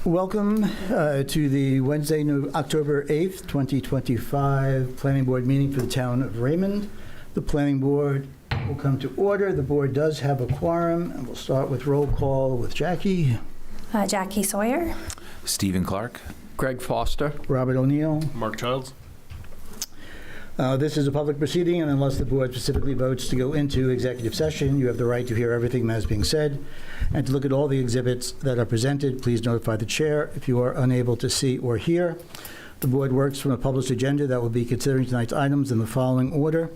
Welcome to the Wednesday, October 8th, 2025 Planning Board meeting for the town of Raymond. The Planning Board will come to order. The board does have a quorum, and we'll start with roll call with Jackie. Jackie Sawyer. Stephen Clark. Greg Foster. Robert O'Neill. Mark Childs. This is a public proceeding, and unless the board specifically votes to go into executive session, you have the right to hear everything that is being said and to look at all the exhibits that are presented. Please notify the chair if you are unable to see or hear. The board works from a published agenda that will be considering tonight's items in the following order.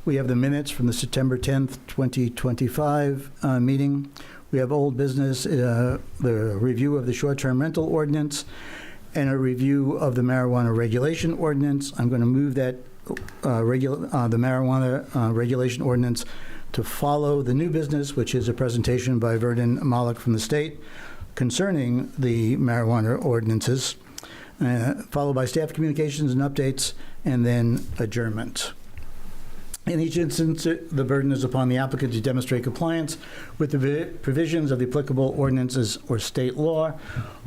We have the minutes from the September 10th, 2025 meeting. We have old business, the review of the short-term rental ordinance, and a review of the marijuana regulation ordinance. I'm going to move that the marijuana regulation ordinance to follow the new business, which is a presentation by Vernon Malik from the state concerning the marijuana ordinances, followed by staff communications and updates, and then adjournment. In each instance, the burden is upon the applicant to demonstrate compliance with the provisions of the applicable ordinances or state law.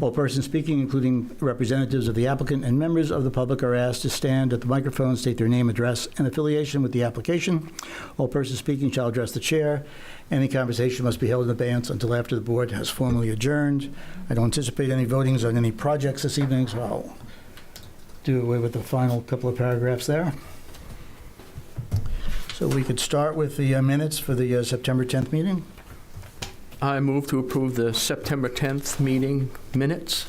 All persons speaking, including representatives of the applicant and members of the public, are asked to stand at the microphone, state their name, address, and affiliation with the application. All persons speaking shall address the chair. Any conversation must be held in advance until after the board has formally adjourned. I don't anticipate any votings on any projects this evening, so I'll do away with the final couple of paragraphs there. So we could start with the minutes for the September 10th meeting. I move to approve the September 10th meeting minutes.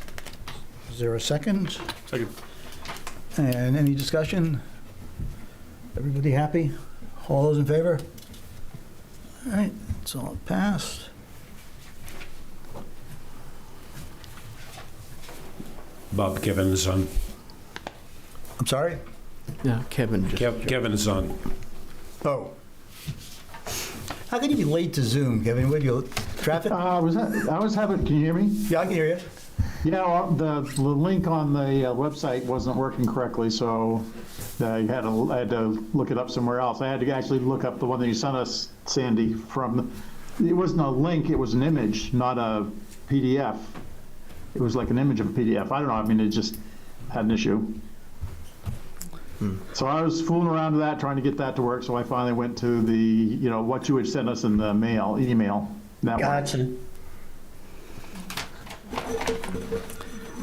Is there a second? Second. And any discussion? Everybody happy? All those in favor? All right, it's all passed. Bob Kevin's son. I'm sorry? Yeah, Kevin just. Kevin's son. Oh. How can you be late to Zoom, Kevin? What, you traffic? I was having, can you hear me? Yeah, I can hear you. Yeah, the link on the website wasn't working correctly, so I had to look it up somewhere else. I had to actually look up the one that you sent us, Sandy, from, it wasn't a link, it was an image, not a PDF. It was like an image of a PDF. I don't know, I mean, it just had an issue. So I was fooling around with that, trying to get that to work, so I finally went to the, what you had sent us in the email. That Gotcha.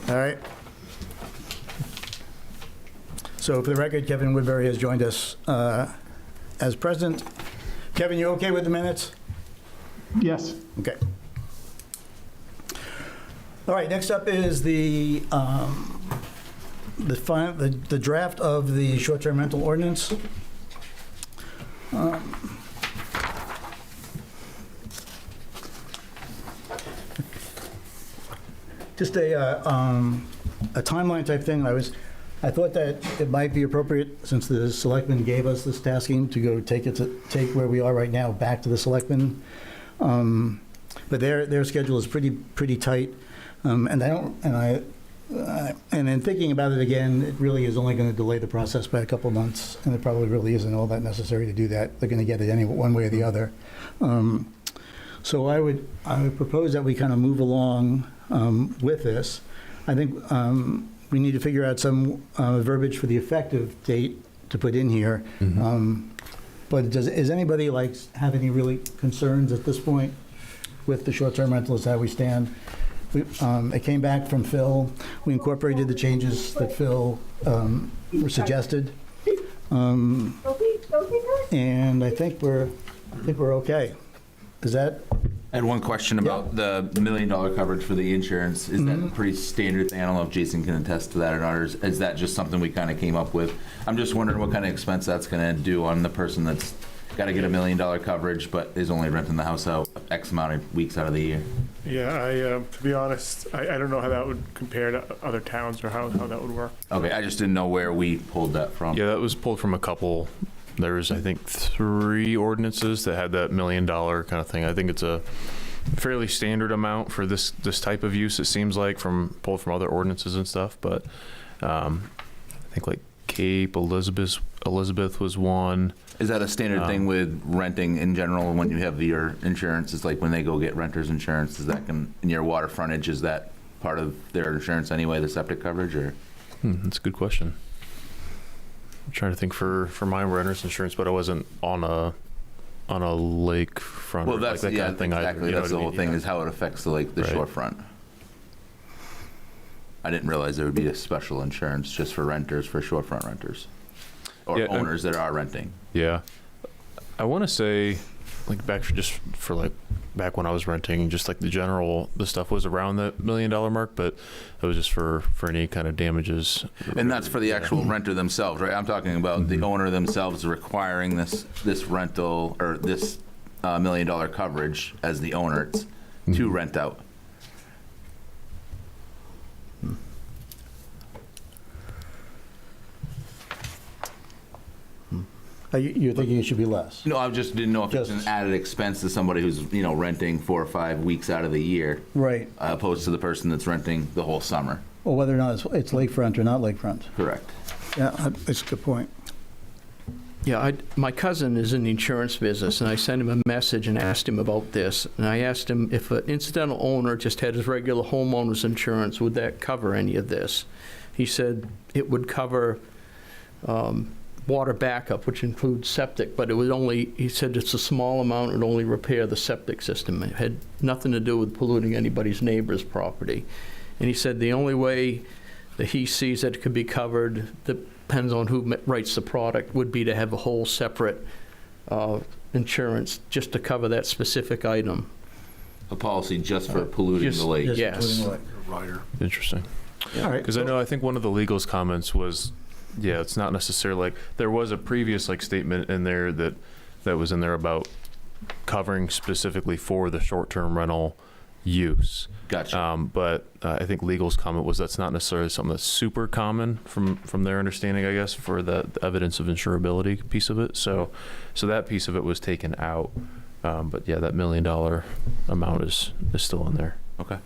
All right. So for the record, Kevin Woodbury has joined us as president. Kevin, you okay with the minutes? Yes. Okay. All right, next up is the draft of the short-term rental ordinance. Just a timeline type thing. I thought that it might be appropriate, since the selectmen gave us this tasking, to go take where we are right now back to the selectmen. But their schedule is pretty tight, and in thinking about it again, it really is only going to delay the process by a couple months, and it probably really isn't all that necessary to do that. They're going to get it one way or the other. So I would propose that we kind of move along with this. I think we need to figure out some verbiage for the effective date to put in here. Mm-hmm. But is anybody have any really concerns at this point with the short-term rental as how we stand? It came back from Phil. We incorporated the changes that Phil suggested, and I think we're okay. Is that? I had one question about the $1 million coverage for the insurance. Is that a pretty standard thing? I don't know if Jason can attest to that or not, or is that just something we kind of came up with? I'm just wondering what kind of expense that's going to do on the person that's got to get $1 million coverage but is only renting the house out X amount of weeks out of the year. Yeah, to be honest, I don't know how that would compare to other towns or how that would work. Okay, I just didn't know where we pulled that from. Yeah, that was pulled from a couple. There was, I think, 3 ordinances that had that $1 million kind of thing. I think it's a fairly standard amount for this type of use, it seems like, pulled from other ordinances and stuff. But I think like Cape Elizabeth was one. Is that a standard thing with renting in general when you have your insurance? It's like when they go get renter's insurance, is that in your water frontage, is that part of their insurance anyway, the septic coverage, or? That's a good question. I'm trying to think for mine, renters insurance, but I wasn't on a lakefront. Well, or that's, like that yeah, kind of thing either, exactly, you know that's what the I whole mean? thing, Yeah. is how it affects the Right. shorefront. I didn't realize there would be a special insurance just for renters, for shorefront renters, or Yeah, and- owners that are renting. Yeah. I want to say, like, back when I was renting, just like the stuff was around the $1 million mark, but it was just for any kind of damages. And that's for the actual renter themselves, right? I'm talking about the owner themselves requiring this rental, or this $1 million coverage as the owner to rent out. You're thinking it should be less? No, I just didn't know if it's an Just- added expense to somebody who's, renting 4 or 5 weeks out of the year, Right. opposed to the person that's renting the whole summer. Or whether or not it's lakefront or not lakefront. Correct. Yeah, that's a good point. Yeah, my cousin is in the insurance business, and I sent him a message and asked him about this. And I asked him if an incidental owner just had his regular homeowner's insurance, would that cover any of this? He said it would cover water backup, which includes septic, but it would only, he said it's a small amount, it would only repair the septic system. It had nothing to do with polluting anybody's neighbor's property. And he said the only way that he sees that it could be covered, depends on who writes the product, would be to have a whole separate insurance just to cover that specific item. A policy just for polluting Just- the lake. Just Yes. including what? Interesting. All right. Because I think one of the legal's comments was, yeah, it's not necessarily like, there was a previous like statement in there that was in there about covering specifically for the short-term rental use. Gotcha. But I think legal's comment was that's not necessarily something that's super common from their understanding, I guess, for the evidence of insurability piece of it. So that piece of it was taken out. But yeah, that $1 million amount is still in there. Okay.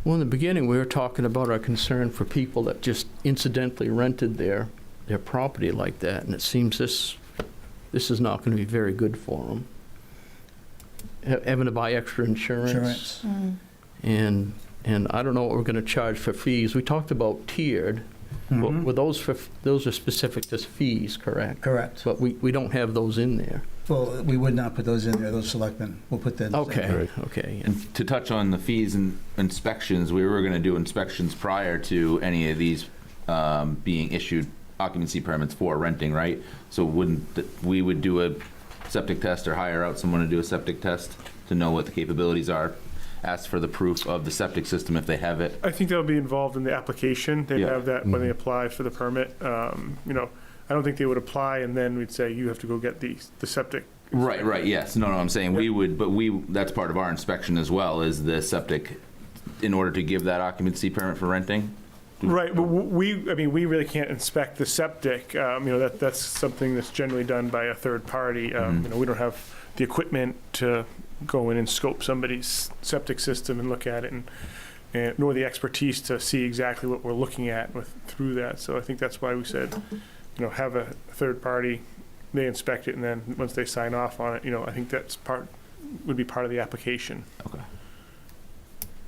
Well, in the beginning, we were talking about our concern for people that just incidentally rented their property like that, and it seems this is not going to be very good for them. Having to buy extra insurance. And I don't know what we're going to charge for fees. We talked about tiered. Mhm. Were those are specific to fees, correct? Correct. But we don't have those in there. Well, we would not put those in there, those selectmen. We'll put that. Okay, okay. yeah. And to touch on the fees and inspections, we were going to do inspections prior to any of these being issued occupancy permits for renting, right? So we would do a septic test or hire out someone to do a septic test to know what the capabilities are, ask for the proof of the septic system if they have it. I think they'll be involved in the application. They'd Yeah. have that when they apply for the permit. I don't think they would apply and then we'd say, you have to go get the septic. Right, yes. No, I'm saying we would, but that's part of our inspection as well, is the septic, in order to give that occupancy permit for renting. Right, but we really can't inspect the septic. That's something that's generally done by a third party. We don't have the equipment to go in and scope somebody's septic system and look at it, and nor the expertise to see exactly what we're looking at through that. So I think that's why we said, have a third party, they inspect it, and then once they sign off on it, I think would be part of the application. Okay.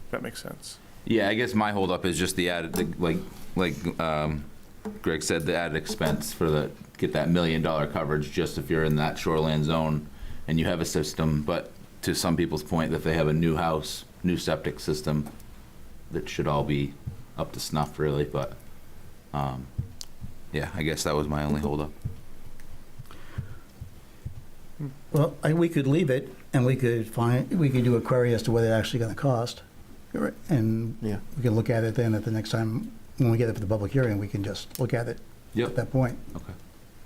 That makes sense. Yeah, I guess my holdup is just the added, like Greg said, the added expense for get that $1 million coverage just if you're in that shoreland zone and you have a system. But to some people's point, if they have a new house, new septic system, that should all be up to snuff, really. But yeah, I guess that was my only holdup. Well, we could leave it, and we could do a query as to what it's actually going to cost. Right. And Yeah. we can look at it then at the next time, when we get it for the public hearing, we can just look at it at that point. Okay.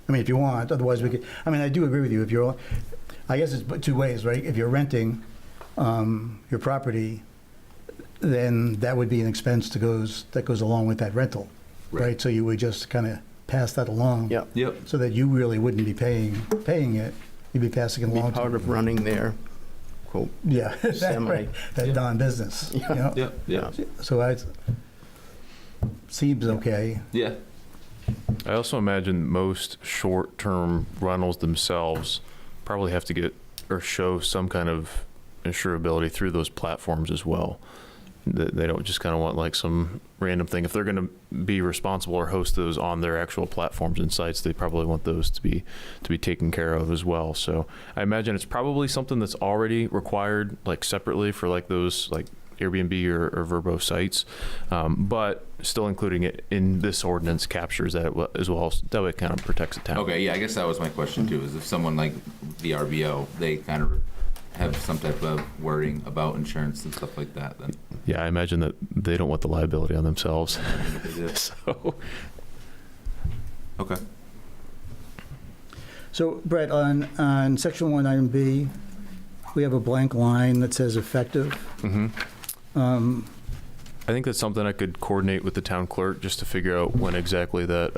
I mean, if you want, otherwise we could, I do agree with you. I guess it's two ways, right? If you're renting your property, then that would be an expense that goes along with that rental, right? So you would just kind of pass that along. Yeah. Yep. So that you really wouldn't be paying it. You'd be passing it Be along. part of running their, quote, Yeah, that, Semi. right, that non-business. You know? Yeah. So it seems okay. Yeah. I also imagine most short-term rentals themselves probably have to get or show some kind of insurability through those platforms as well. They don't just kind of want like some random thing. If they're going to be responsible or host those on their actual platforms and sites, they probably want those to be taken care of as well. So I imagine it's probably something that's already required like separately for like those like Airbnb or Vrbo sites, but still including it in this ordinance captures that as well. So that way it kind of protects the town. Okay, yeah, I guess that was my question too, is if someone like the RBO, they kind of have some type of wording about insurance and stuff like that, then. Yeah, I imagine that they don't want the liability on themselves. So, Okay. So Brett, on section 1, item B, we have a blank line that says effective. mhm. I think that's something I could coordinate with the town clerk just to figure out when exactly that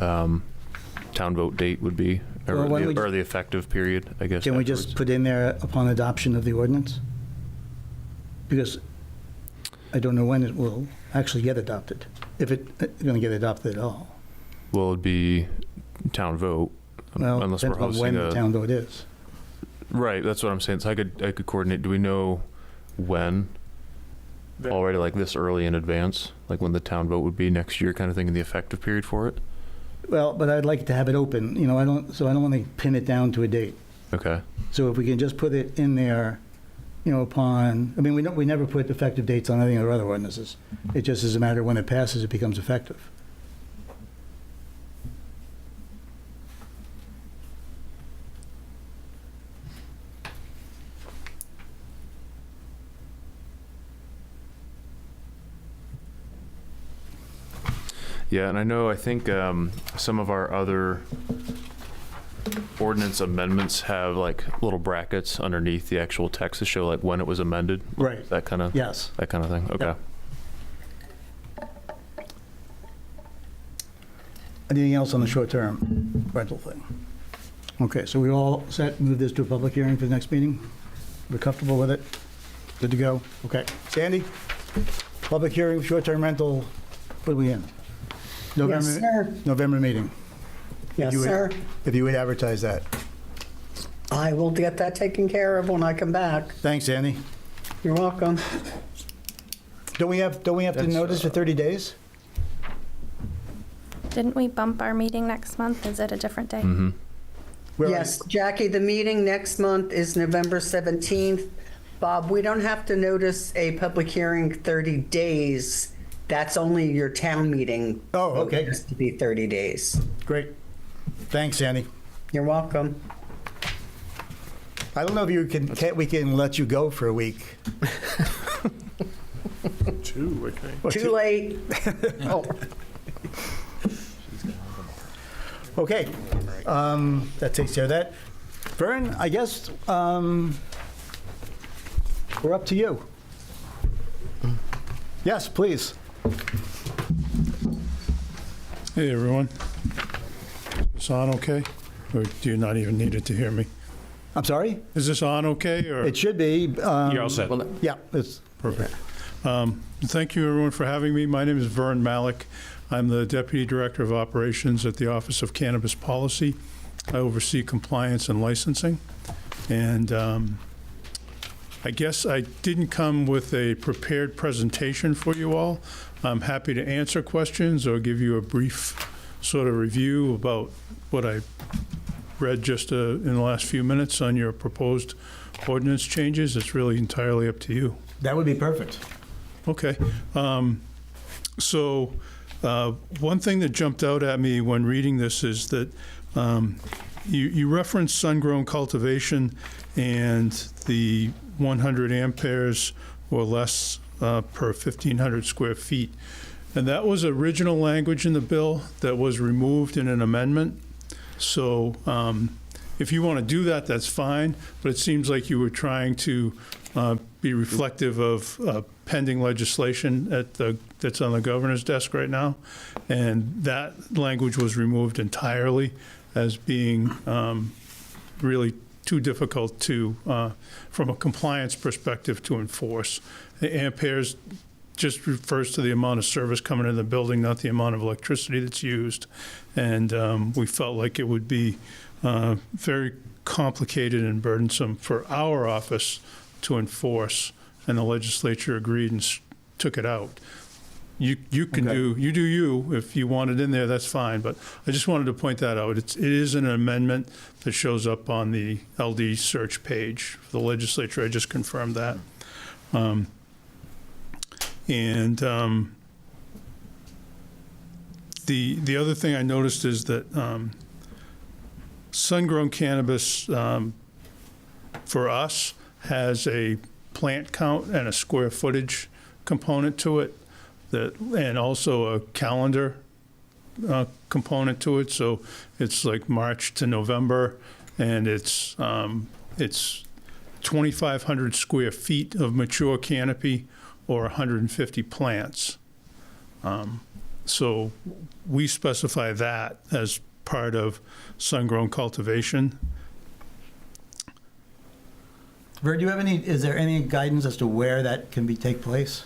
town vote date would be, or, Well, why don't we or the effective period, I guess. Can we just afterwards. put in there upon adoption of the ordinance? Because I don't know when it will actually get adopted, if it's going to get adopted at all. Well, it'd be town vote, Well, unless we're depends on when hosting the a. town vote is. Right, that's what I'm saying. So I could coordinate. Do we know when? That- Already, like this early in advance, like when the town vote would be next year, kind of thing, in the effective period for it. Well, but I'd like to have it open, I don't want to pin it down to a date. Okay. So if we can just put it in there, upon, we never put effective dates on any of our other ordinances. It just is a matter of when it passes, it becomes effective. Yeah, and I think some of our other ordinance amendments have like little brackets underneath the actual text to show like when it was amended. Right. That kind of Yes. thing. Okay. Anything else on the short-term rental thing? Okay, so we all set, move this to a public hearing for the next meeting? We're comfortable with it? Good to go? Okay. Sandy? Public hearing, short-term rental, what are we in? Yes, sir. November meeting. Yes, you would- sir. If you would advertise that. I will get that taken care of when I come back. Thanks, Sandy. You're welcome. Don't we have to That's, notice for 30 days? Didn't we bump our meeting next month? Is it a different day? Mm-hmm. Where are Yes, Jackie, the meeting next month is November 17th. Bob, we don't have to notice a public hearing 30 days. That's only your town meeting. Oh, okay. It has to be 30 days. Great. Thanks, Sandy. You're welcome. I don't know if we can let you go for a week. 2, I think. Or Too two. late. Oh. Okay, that takes care of that. Vern, I guess we're up to you. Yes, please. Hey, everyone. Is this on okay? Or do you not even need it to hear me? I'm sorry? Is this on okay, or? It should be. You're all set. Yeah, it's, Perfect. Thank you, everyone, for having me. My name is Vern Malik. I'm the Deputy Director of Operations at the Office of Cannabis Policy. I oversee compliance and licensing. And I guess I didn't come with a prepared presentation for you all. I'm happy to answer questions or give you a brief sort of review about what I read just in the last few minutes on your proposed ordinance changes. It's really entirely up to you. that would be perfect. Okay. So one thing that jumped out at me when reading this is that you referenced sun-grown cultivation and the 100 amperes or less per 1,500 square feet. And that was original language in the bill that was removed in an amendment. So if you want to do that, that's fine. But it seems like you were trying to be reflective of pending legislation that's on the governor's desk right now. And that language was removed entirely as being really too difficult to, from a compliance perspective, to enforce. The amperes just refers to the amount of service coming in the building, not the amount of electricity that's used. And we felt like it would be very complicated and burdensome for our office to enforce, and the legislature agreed and took it out. You can Okay. do you. If you want it in there, that's fine, but I just wanted to point that out. It is an amendment that shows up on the LD search page for the legislature. I just confirmed that. The other thing I noticed is that sun-grown cannabis, for us, has a plant count and a square footage component to it, and also a calendar component to it. So it's like March to November, and it's 2,500 square feet of mature canopy or 150 plants. So we specify that as part of sun-grown cultivation. Bert, do you have is there any guidance as to where that can take place?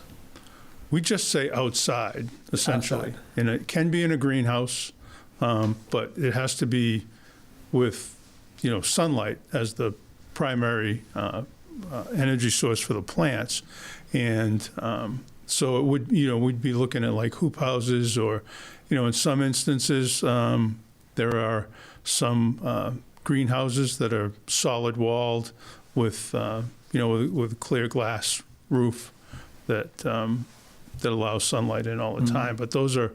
We just say outside, essentially. Outside. And it can be in a greenhouse, but it has to be with, sunlight as the primary energy source for the plants. And so it would, we'd be looking at like hoop houses, or, in some instances, there are some greenhouses that are solid walled with, with a clear glass roof that allows sunlight in all the time. But those are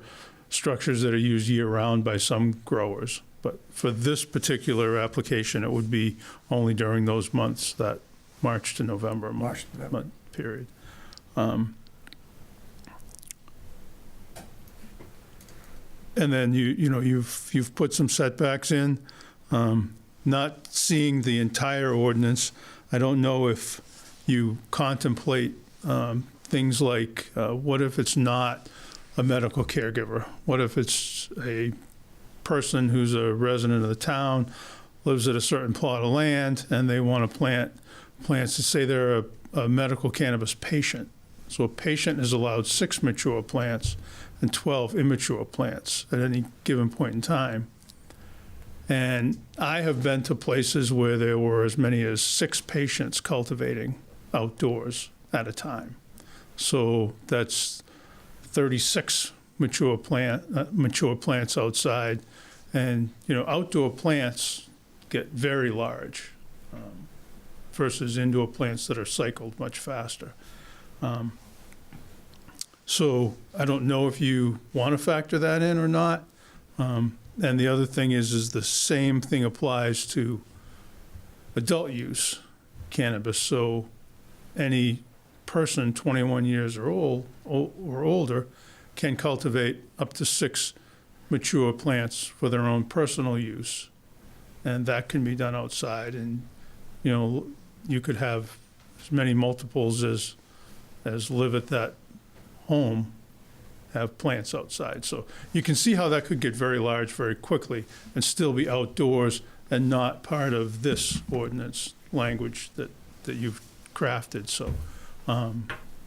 structures that are used year-round by some growers. But for this particular application, it would be only during those months, that March to November month period. And then you've put some setbacks in. Not seeing the entire ordinance, I don't know if you contemplate things like, what if it's not a medical caregiver? What if it's a person who's a resident of the town, lives at a certain plot of land, and they want to plant plants to say they're a medical cannabis patient? So a patient is allowed 6 mature plants and 12 immature plants at any given point in time. And I have been to places where there were as many as 6 patients cultivating outdoors at a time. So that's 36 mature plants outside. And, outdoor plants get very large versus indoor plants that are cycled much faster. So I don't know if you want to factor that in or not. And the other thing is the same thing applies to adult use cannabis. So any person 21 years or older can cultivate up to 6 mature plants for their own personal use. And that can be done outside. And, you could have as many multiples as live at that home have plants outside. So you can see how that could get very large very quickly and still be outdoors and not part of this ordinance language that you've crafted. So I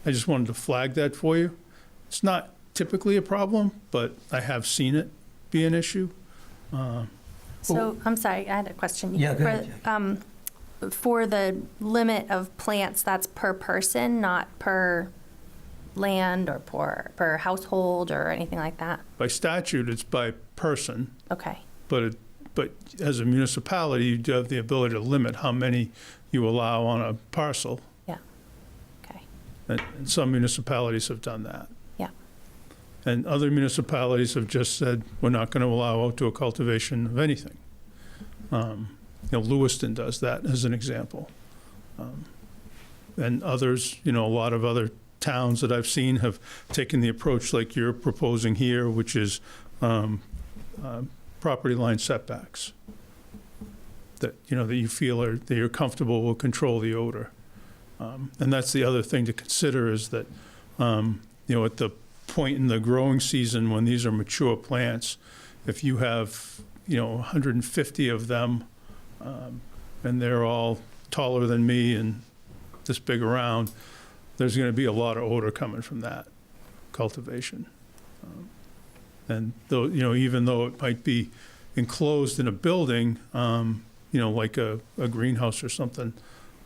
just wanted to flag that for you. It's not typically a problem, but I have seen it be an issue. So, I'm sorry, I had a question. Yeah, go ahead. For the limit of plants, that's per person, not per land or per household or anything like that? By statute, it's by person, Okay. but as a municipality, you do have the ability to limit how many you allow on a parcel. Yeah. Okay. And some municipalities have done that. Yeah. And other municipalities have just said, we're not going to allow outdoor cultivation of anything. Lewiston does that as an example. And others, a lot of other towns that I've seen have taken the approach like you're proposing here, which is property line setbacks that you feel that you're comfortable will control the odor. And that's the other thing to consider is that, at the point in the growing season when these are mature plants, if you have, 150 of them, and they're all taller than me and this big around, there's going to be a lot of odor coming from that. cultivation. And though, even though it might be enclosed in a building, like a greenhouse or something,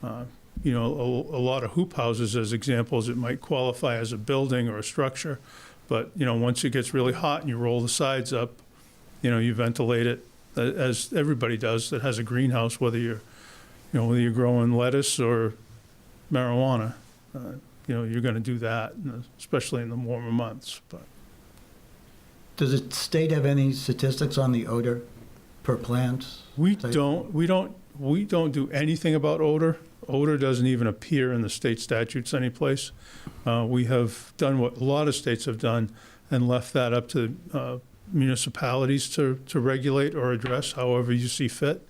a lot of hoop houses, as examples, it might qualify as a building or a structure. But, once it gets really hot and you roll the sides up, you ventilate it, as everybody does that has a greenhouse, whether you're growing lettuce or marijuana, you're going to do that, especially in the warmer months. But Does the state have any statistics on the odor per plant? we don't do anything about odor. Odor doesn't even appear in the state statutes anyplace. We have done what a lot of states have done and left that up to municipalities to regulate or address however you see fit.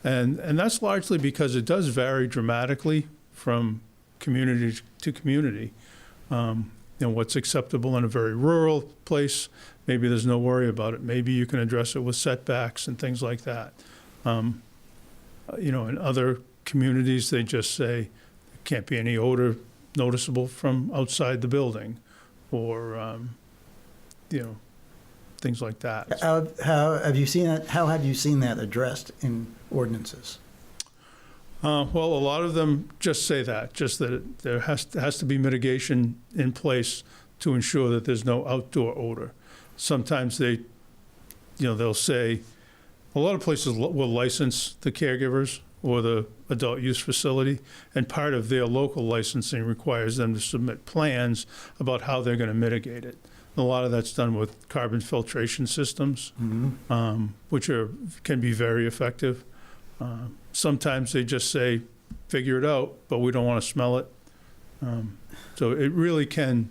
And that's largely because it does vary dramatically from community to community. What's acceptable in a very rural place, maybe there's no worry about it. Maybe you can address it with setbacks and things like that. In other communities, they just say there can't be any odor noticeable from outside the building, or things like that. How have you seen that? How have you seen that addressed in ordinances? Well, a lot of them just say that there has to be mitigation in place to ensure that there's no outdoor odor. Sometimes they'll say, a lot of places will license the caregivers or the adult use facility, and part of their local licensing requires them to submit plans about how they're going to mitigate it. A lot of that's done with carbon filtration systems, which can be very effective. Sometimes they just say, figure it out, but we don't want to smell it. So it really can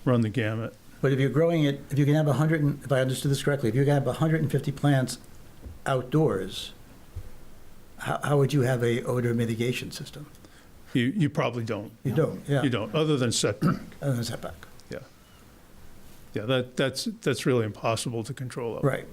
run the gamut. But if you're growing it, if you can have if I understood this correctly, if you can have 150 plants outdoors, how would you have a odor mitigation system? You probably don't. You don't, yeah. You don't, other than setback. Other than setback. Yeah, that's really impossible to control. Right.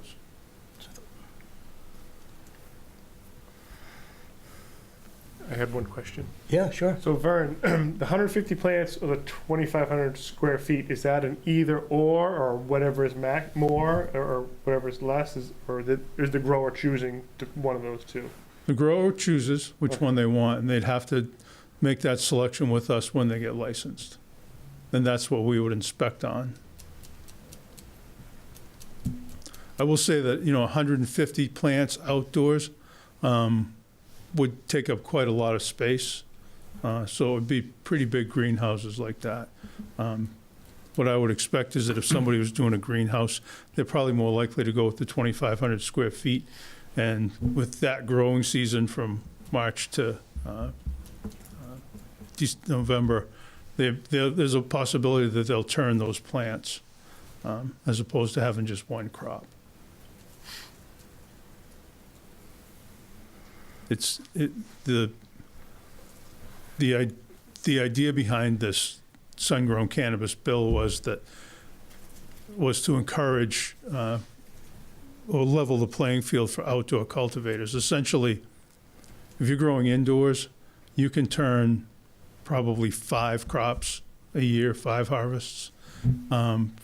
I had one question. Yeah, sure. So Vern, the 150 plants or the 2,500 square feet, is that an either or whatever is more or whatever is less, is the grower choosing one of those two? The grower chooses which one they want, and they'd have to make that selection with us when they get licensed. And that's what we would inspect on. I will say that, 150 plants outdoors would take up quite a lot of space. So it would be pretty big greenhouses like that. What I would expect is that if somebody was doing a greenhouse, they're probably more likely to go with the 2,500 square feet. And with that growing season from March to November, there's a possibility that they'll turn those plants as opposed to having just one crop. The idea behind this sun-grown cannabis bill was to encourage or level the playing field for outdoor cultivators. Essentially, if you're growing indoors, you can turn probably 5 crops a year, 5 harvests,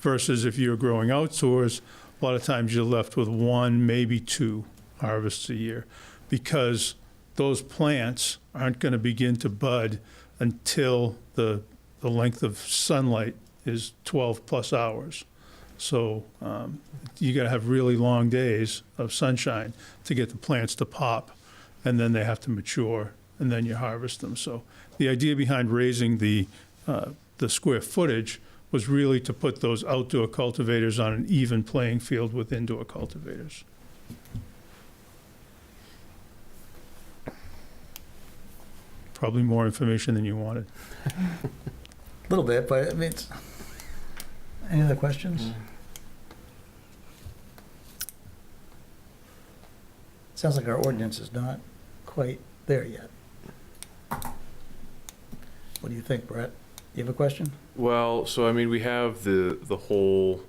versus if you're growing outdoors, a lot of times you're left with 1, maybe 2 harvests a year, because those plants aren't going to begin to bud until the length of sunlight is 12 plus hours. So you got to have really long days of sunshine to get the plants to pop, and then they have to mature, and then you harvest them. So the idea behind raising the square footage was really to put those outdoor cultivators on an even playing field with indoor cultivators. Probably more information than you wanted. A little bit, but I mean, any other questions? Sounds like our ordinance is not quite there yet. What do you think, Brett? You have a question? Well, so I mean, we have the whole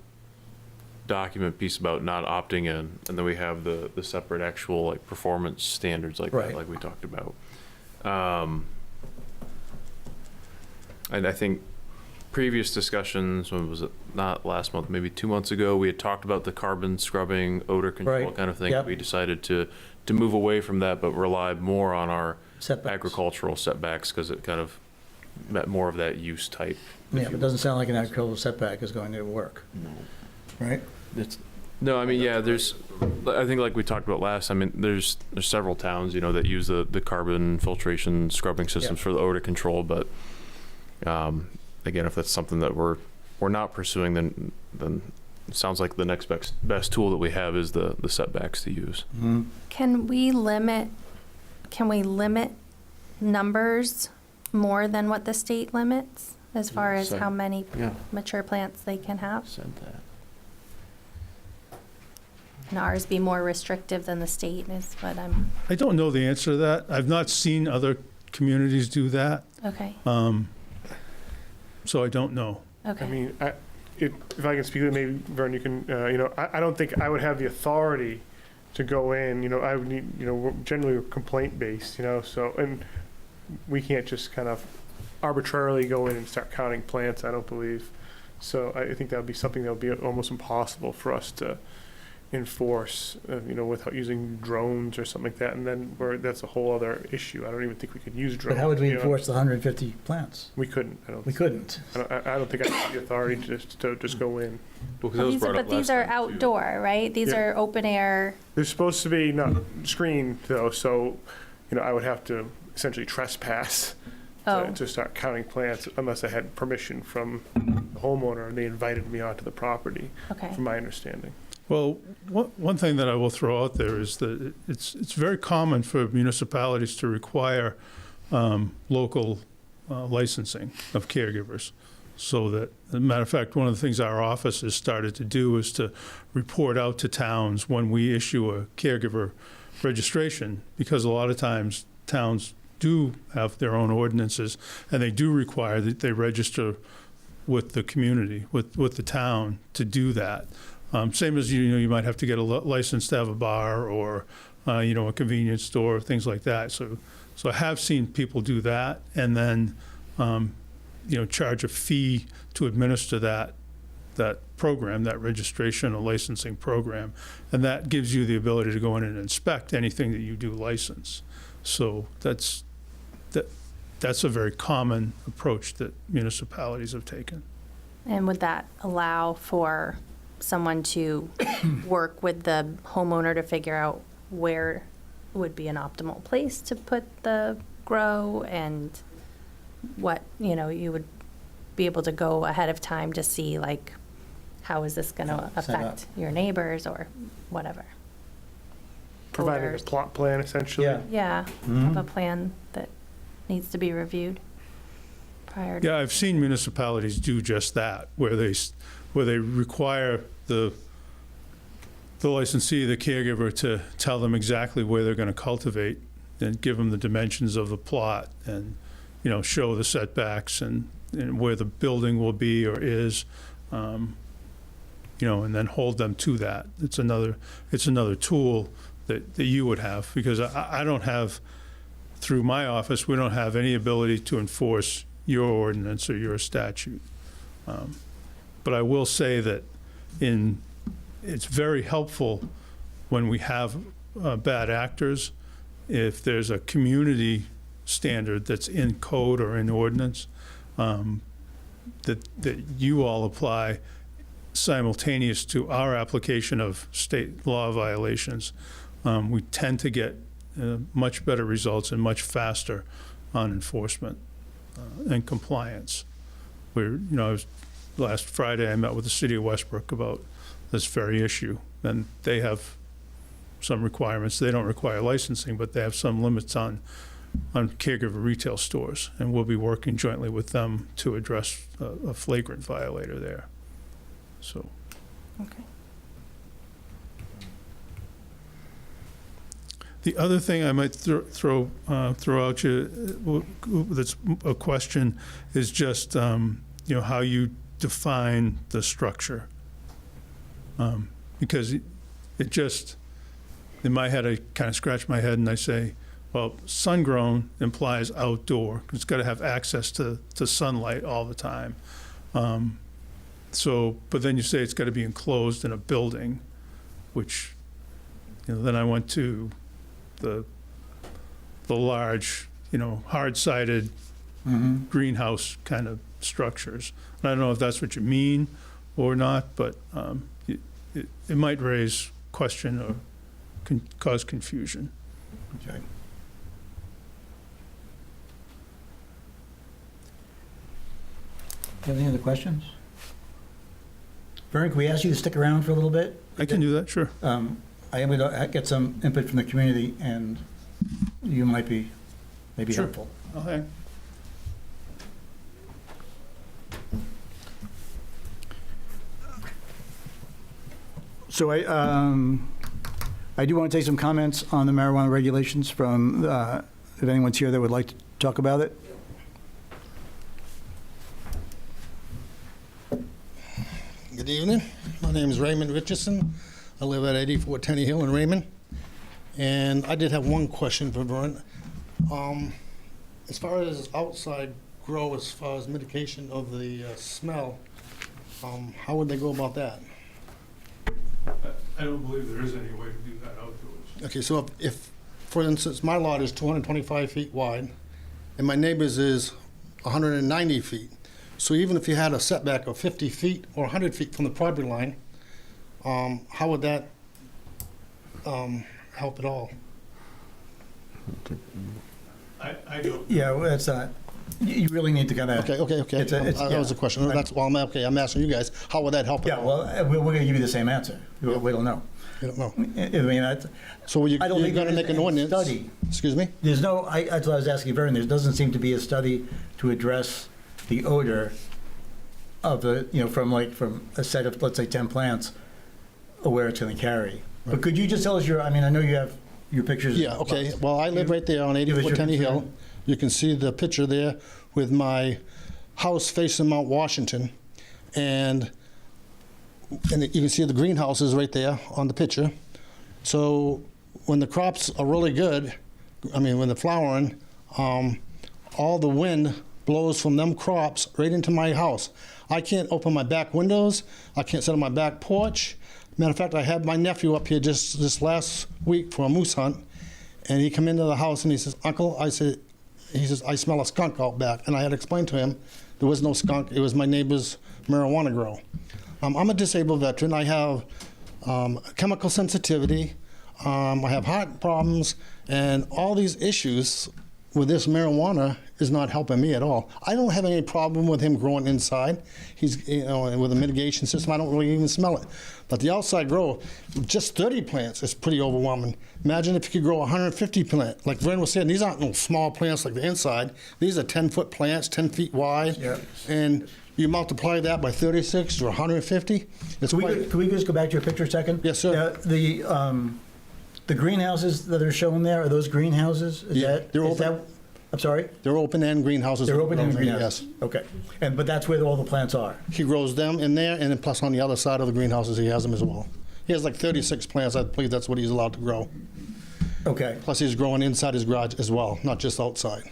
document piece about not opting in, and then we have the separate actual like performance standards like Right. that, like we talked about. And I think previous discussions, when was it, not last month, maybe 2 months ago, we had talked about the carbon scrubbing, odor control Right. kind of thing. Yep. We decided to move away from that, but rely more on our Setbacks. agricultural setbacks, because it kind of met more of that use type. Yeah, but it doesn't sound like an agricultural setback is going to work. Right? No, I mean, yeah, I think like we talked about last, I mean, there's several towns, you know, that use the carbon filtration scrubbing systems Yeah. for the odor control, but again, if that's something that we're not pursuing, then it sounds like the next best tool that we have is the setbacks to use. Mm-hmm. Can we limit numbers more than what the state limits as far as So- how many Yeah. mature plants they can have? Said that. Can ours be more restrictive than the state is what I'm, I don't know the answer to that. I've not seen other communities do that, okay, so I don't know. I okay. mean, if I can speak, maybe Vern, you can. I don't think I would have the authority to go in. I would need. We're generally complaint based. So and we can't just kind of arbitrarily go in and start counting plants. I don't believe. So I think that would be something that would be almost impossible for us to enforce, without using drones or something like that. And then that's a whole other issue. I don't even think we could use drones. But how would we you know? enforce the 150 plants? We couldn't. I don't. We couldn't. I don't think I have the authority to just go in. Well, 'cause that was brought up But these last are time, too. outdoor, right? These Yeah. are open air. They're supposed to be not screened though, so I would have to essentially trespass Oh, to start counting plants unless I had permission from the homeowner and they invited me onto the property, okay. from my understanding. Well, one thing that I will throw out there is that it's very common for municipalities to require local licensing of caregivers. So that, as a matter of fact, one of the things our office has started to do is to report out to towns when we issue a caregiver registration, because a lot of times towns do have their own ordinances, and they do require that they register with the community, with the town to do that. Same as, you might have to get a license to have a bar or, a convenience store, things like that. So I have seen people do that and then, charge a fee to administer that program, that registration or licensing program. And that gives you the ability to go in and inspect anything that you do license. So that's a very common approach that municipalities have taken. And would that allow for someone to work with the homeowner to figure out where would be an optimal place to put the grow and what, you would be able to go ahead of time to see like, how is this going to Set up. affect your neighbors or whatever? Providing a Odors. plot plan essentially. Yeah. Yeah, Mhm. have a plan that needs to be reviewed prior to. Yeah, I've seen municipalities do just that, where they require the licensee, the caregiver, to tell them exactly where they're going to cultivate and give them the dimensions of the plot and, show the setbacks and where the building will be or is, and then hold them to that. It's another tool that you would have, because I don't have, through my office, we don't have any ability to enforce your ordinance or your statute. But I will say that it's very helpful when we have bad actors, if there's a community standard that's in code or in ordinance, that you all apply simultaneous to our application of state law violations. We tend to get much better results and much faster on enforcement and compliance. Last Friday I met with the city of Westbrook about this very issue, and they have some requirements. They don't require licensing, but they have some limits on caregiver retail stores, and we'll be working jointly with them to address a flagrant violator there. So. Okay. The other thing I might throw out you, that's a question, is just how you define the structure, because it just, in my head, I kind of scratch my head and I say, well, sun-grown implies outdoor. It's got to have access to sunlight all the time. So, but then you say it's got to be enclosed in a building, which, then I went to the large, hard-sided greenhouse kind of structures. I don't know if that's what you mean or not, but it might raise question or cause confusion. Okay. Any other questions? Vern, can we ask you to stick around for a little bit? I can do that, sure. I am going to get some input from the community, and you might be maybe Sure. helpful. Okay. So I do want to take some comments on the marijuana regulations from, if anyone's here that would like to talk about it. Good evening. My name is Raymond Richardson. I live at 84 Tenny Hill in Raymond. And I did have one question for Vern. As far as outside grow, as far as mitigation of the smell, how would they go about that? I don't believe there is any way to do that outdoors. Okay, so if, for instance, my lot is 225 feet wide and my neighbor's is 190 feet, so even if you had a setback of 50 feet or 100 feet from the property line, how would that help at all? I don't. Yeah, well, that's not, you really need to kind of. Okay. That was the question. That's, well, I'm asking you guys, how would that help at Yeah, all? well, we're going to give you the same answer. We don't know. You don't know. I mean, that's, So you're I don't think going to there make is an any ordinance? study. Excuse me? There's no, that's what I was asking Vern, there doesn't seem to be a study to address the odor of the, from a set of, let's say, 10 plants, where it's going to carry. But could you just tell us I know you have your pictures. Yeah, okay. Well, I live right there on Give us 84 your Tenny Hill. concern. You can see the picture there with my house facing Mount Washington. And you can see the greenhouses right there on the picture. So when the crops are really good, when they're flowering, all the wind blows from them crops right into my house. I can't open my back windows. I can't sit on my back porch. Matter of fact, I had my nephew up here just this last week for a moose hunt, and he come into the house and he says, "Uncle," he says, "I smell a skunk out back." And I had explained to him there was no skunk. It was my neighbor's marijuana grow. I'm a disabled veteran. I have chemical sensitivity. I have heart problems, and all these issues with this marijuana is not helping me at all. I don't have any problem with him growing inside. He's, with a mitigation system, I don't really even smell it. But the outside grow, just 30 plants is pretty overwhelming. Imagine if you could grow 150 plants. Like Vern was saying, these aren't no small plants like the inside. These are 10-foot plants, 10 feet wide. Yeah. And you multiply that by 36 or 150. It's Can we just go back to your picture a second? Yes, sir. The greenhouses that are shown there, are those greenhouses? They're open. I'm sorry? They're open-end greenhouses. They're open-end Yes. greenhouses? Okay. But that's where all the plants are? He grows them in there, and then plus on the other side of the greenhouses, he has them as well. He has like 36 plants. I believe that's what he's allowed to grow. Okay, Plus, he's growing inside his garage as well, not just outside.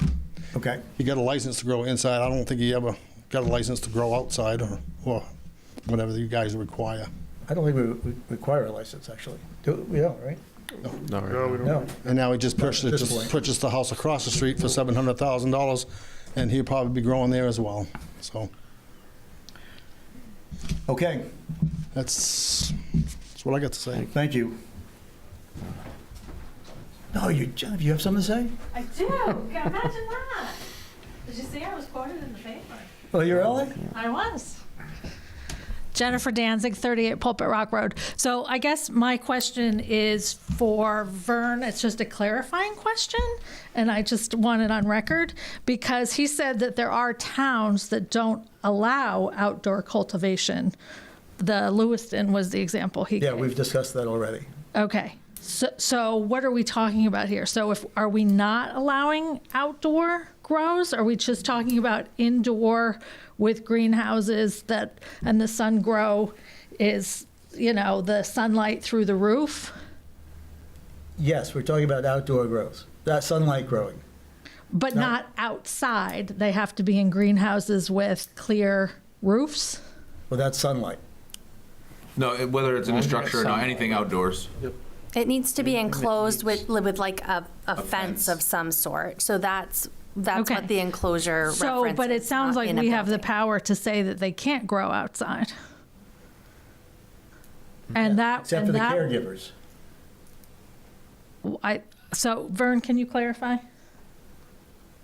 okay. He got a license to grow inside. I don't think he ever got a license to grow outside or whatever you guys require. I don't think we require a license, actually. We don't, right? No, No, we don't. No. And now he just Not at this point. purchased the house across the street for $700,000, and he'll probably be growing there as well. So Okay, that's what I got to say. thank you. No, Jennifer, you have something to say? I do. Imagine that. Did you see I was quoted in the paper? Oh, you're really? I was. Jennifer Danzig, 38 Pulpit Rock Road. So I guess my question is for Vern. It's just a clarifying question, and I just want it on record because he said that there are towns that don't allow outdoor cultivation. The Lewiston was the example he Yeah, gave. we've discussed that already. Okay. So what are we talking about here? So are we not allowing outdoor grows? Are we just talking about indoor with greenhouses and the sun grow is, the sunlight through the roof? Yes, we're talking about outdoor growth, that sunlight growing. But No. not outside. They have to be in greenhouses with clear roofs? Well, that's sunlight. No, whether it's in a structure or not, anything outdoors. It needs to be enclosed with like a fence. fence of some sort. So that's Okay. what the enclosure So, references. but it sounds not like in a we have the building. power to say that they can't grow outside. And that, Except for and the that, caregivers. so Vern, can you clarify?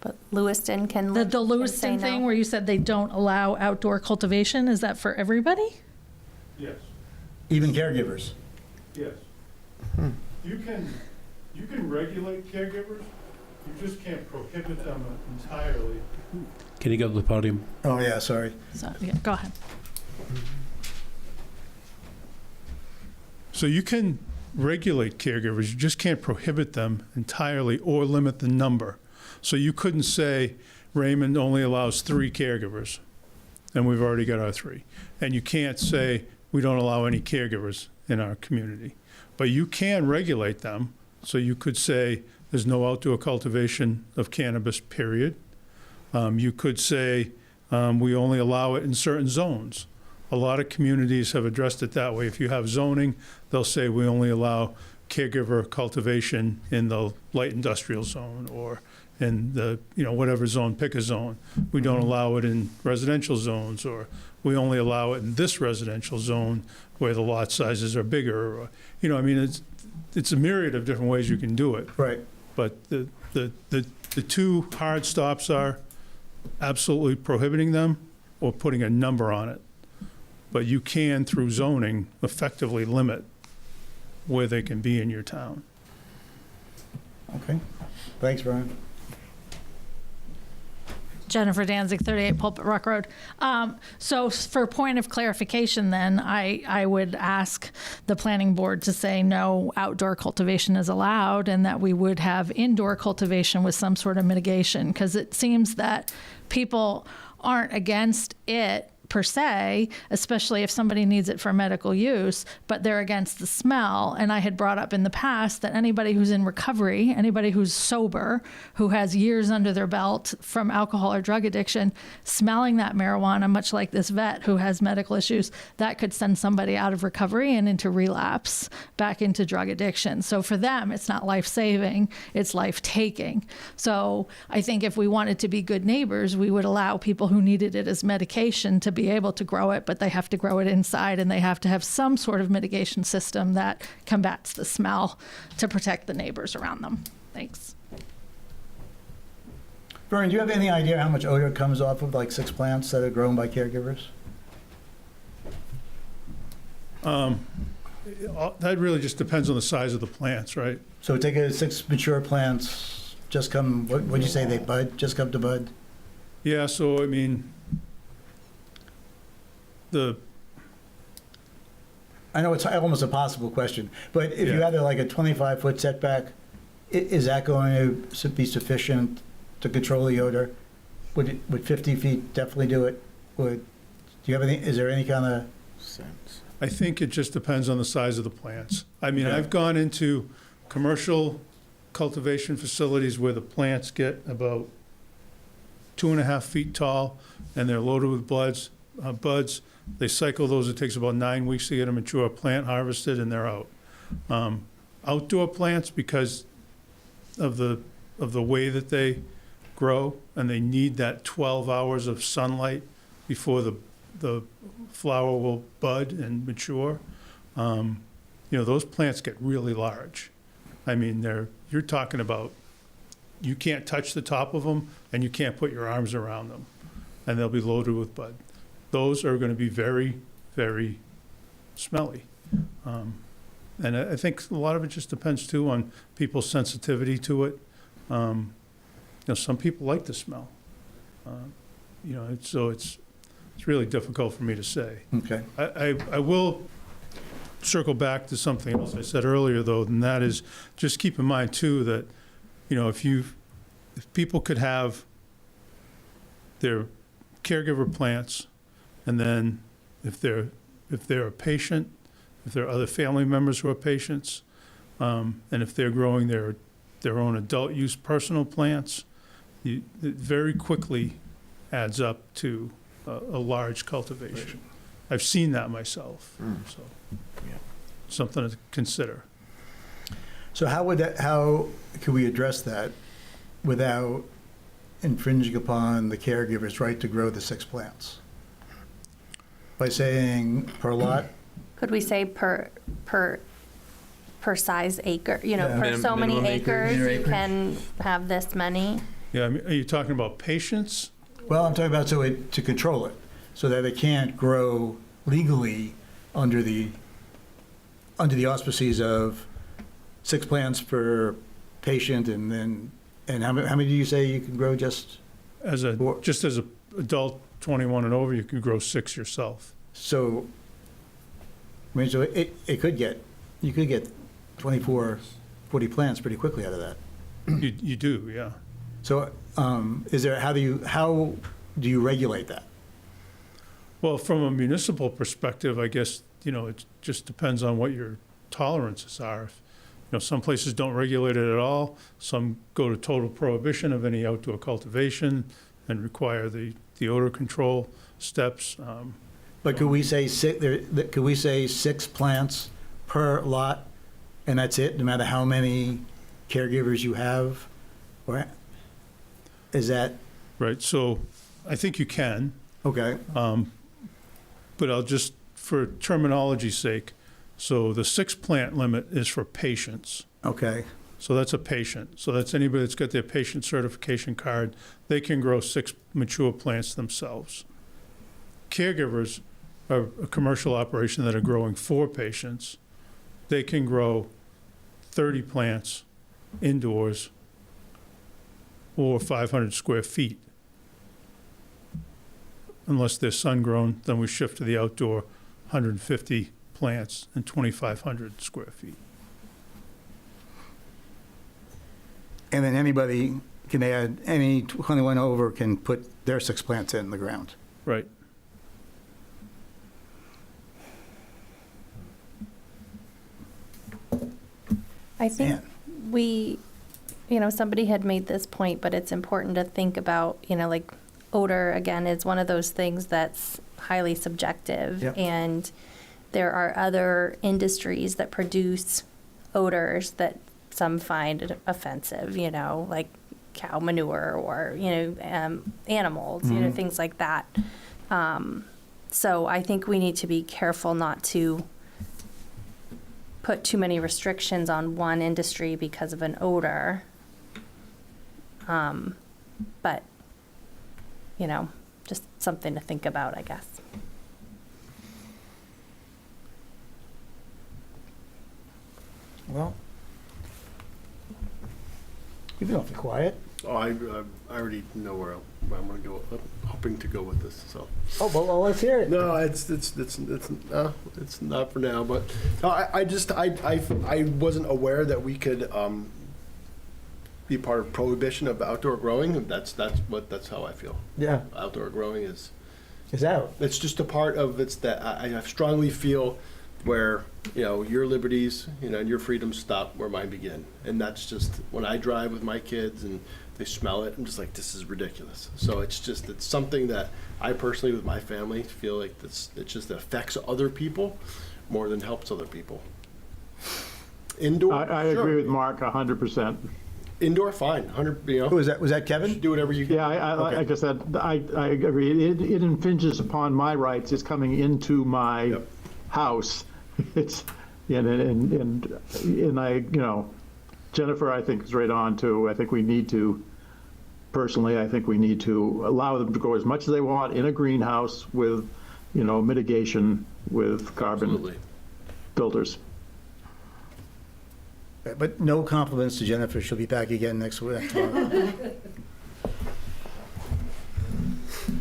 But Lewiston can. The can say Lewiston no. thing where you said they don't allow outdoor cultivation, is that for everybody? Yes, Even caregivers. yes. You can regulate caregivers, you just can't prohibit them entirely. Can you go to the podium? Oh, yeah, sorry. So, yeah, go ahead. So you can regulate caregivers, you just can't prohibit them entirely or limit the number. So you couldn't say Raymond only allows 3 caregivers, and we've already got our 3. And you can't say we don't allow any caregivers in our community. But you can regulate them, so you could say there's no outdoor cultivation of cannabis, period. You could say we only allow it in certain zones. A lot of communities have addressed it that way. If you have zoning, they'll say we only allow caregiver cultivation in the light industrial zone or in the, whatever zone, pick a zone. We don't allow it in residential zones, or we only allow it in this residential zone where the lot sizes are bigger. Or, it's a myriad of different ways you can do it. Right. But the 2 hard stops are absolutely prohibiting them or putting a number on it. But you can, through zoning, effectively limit where they can be in your town. Okay. Thanks, Brian. Jennifer Danzig, 38 Pulpit Rock Road. So for point of clarification then, I would ask the planning board to say no outdoor cultivation is allowed and that we would have indoor cultivation with some sort of mitigation, because it seems that people aren't against it per se, especially if somebody needs it for medical use, but they're against the smell. And I had brought up in the past that anybody who's in recovery, anybody who's sober, who has years under their belt from alcohol or drug addiction, smelling that marijuana, much like this vet who has medical issues, that could send somebody out of recovery and into relapse, back into drug addiction. So for them, it's not life-saving, it's life-taking. So I think if we wanted to be good neighbors, we would allow people who needed it as medication to be able to grow it, but they have to grow it inside and they have to have some sort of mitigation system that combats the smell to protect the neighbors around them. Thanks. Vern, do you have any idea how much odor comes off of like 6 plants that are grown by caregivers? That really just depends on the size of the plants, right? So take 6 mature plants, just come, what'd you say, they bud, just come to bud? Yeah, so I know it's almost a possible question, but if you Yeah. had like a 25-foot setback, is that going to be sufficient to control the odor? Would 50 feet definitely do it? Is there any kind of Sense. I think it just depends on the size of the plants. I've gone into commercial cultivation facilities where the plants get about 2.5 feet tall and they're loaded with buds. They cycle those. It takes about 9 weeks to get a mature plant harvested and they're out. Outdoor plants, because of the way that they grow and they need that 12 hours of sunlight before the flower will bud and mature. Those plants get really large. You're talking about, you can't touch the top of them and you can't put your arms around them and they'll be loaded with bud. Those are going to be very, very smelly. And I think a lot of it just depends too on people's sensitivity to it. Some people like the smell. So it's really difficult for me to say. okay. I will circle back to something else I said earlier, though, and that is just keep in mind too that, if people could have their caregiver plants, and then if they're a patient, if there are other family members who are patients, and if they're growing their own adult use personal plants, it very quickly adds up to a large cultivation. I've seen that myself, so something to consider. So how could we address that without infringing upon the caregiver's right to grow the 6 plants? By saying per lot? Could we say per size acre, Yeah. per so many Minimum acres. acres, you can have this many? Yeah, I mean, are you talking about patients? Well, I'm talking about to control it, so that it can't grow legally under the auspices of 6 plants per patient, and how many do you say you can grow just? Just as a adult 21 and over, you can grow 6 yourself. So, I mean, so you could get 24, 40 plants pretty quickly out of that. You do, yeah. So, how do you regulate that? Well, from a municipal perspective, I guess, it just depends on what your tolerances are. Some places don't regulate it at all. Some go to total prohibition of any outdoor cultivation and require the odor control steps. But could we say 6 plants per lot, and that's it, no matter how many caregivers you have? Or is that? Right, so I think you can. Okay. But I'll just, for terminology's sake, so the 6 plant limit is for patients. Okay. So that's a patient. So that's anybody that's got their patient certification card. They can grow 6 mature plants themselves. Caregivers are a commercial operation that are growing 4 patients. They can grow 30 plants indoors or 500 square feet. Unless they're sun-grown, then we shift to the outdoor 150 plants and 2,500 square feet. And then any 21 over can put their 6 plants in the ground. Right. I think somebody had made this point, but it's important to think about, like odor, again, is one of those things that's highly subjective. Yep. And there are other industries that produce odors that some find offensive, like cow manure or, animals, things like that. So I think we need to be careful not to put too many restrictions on one industry because of an odor. But, just something to think about, I guess. Well, you've been awfully quiet. Oh, I already know where I'm going to go. I'm hoping to go with this. So. Oh, well, let's hear it. No, it's not for now. But I wasn't aware that we could be part of prohibition of outdoor growing. That's how I feel. Yeah. Outdoor growing is out. It's just a part of it's that I strongly feel where your liberties and your freedoms stop where mine begin, and that's just when I drive with my kids and they smell it, I'm just like, this is ridiculous. So it's something that I personally with my family feel like it just affects other people more than helps other people. Indoor, I agree with Mark 100%. Indoor, fine, 100. Who was that? Was that Kevin? Do whatever you can. Yeah, like I said, I agree. It infringes upon my rights. It's coming into my house. It's and I Jennifer, I think, is right on too. I think we need to, personally, I think we need to allow them to grow as much as they want in a greenhouse with, mitigation with carbon filters. But no compliments to Jennifer. She'll be back again next week.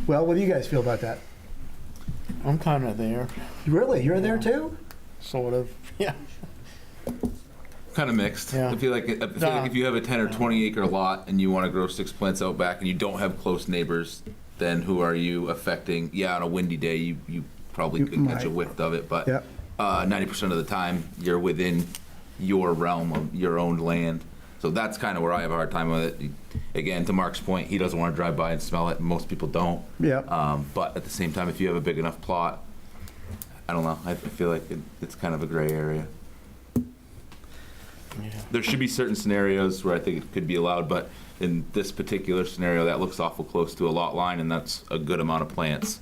Well, what do you guys feel about that? I'm kind of there, Really? You're there too? sort of. Yeah. Kind of mixed. Yeah. I feel like if you have a 10 or 20 acre lot and you want to grow 6 plants out back and you don't have close neighbors, then who are you affecting? Yeah, on a windy day, you probably could catch a whiff of it, but 90% of the time you're within your realm of your own land. So that's kind of where I have a hard time with it. again, to Mark's point, he doesn't want to drive by and smell it. Most people don't. Yeah. But at the same time, if you have a big enough plot, I don't know. I feel like it's kind of a gray area. There should be certain scenarios where I think it could be allowed, but in this particular scenario, that looks awful close to a lot line, and that's a good amount of plants.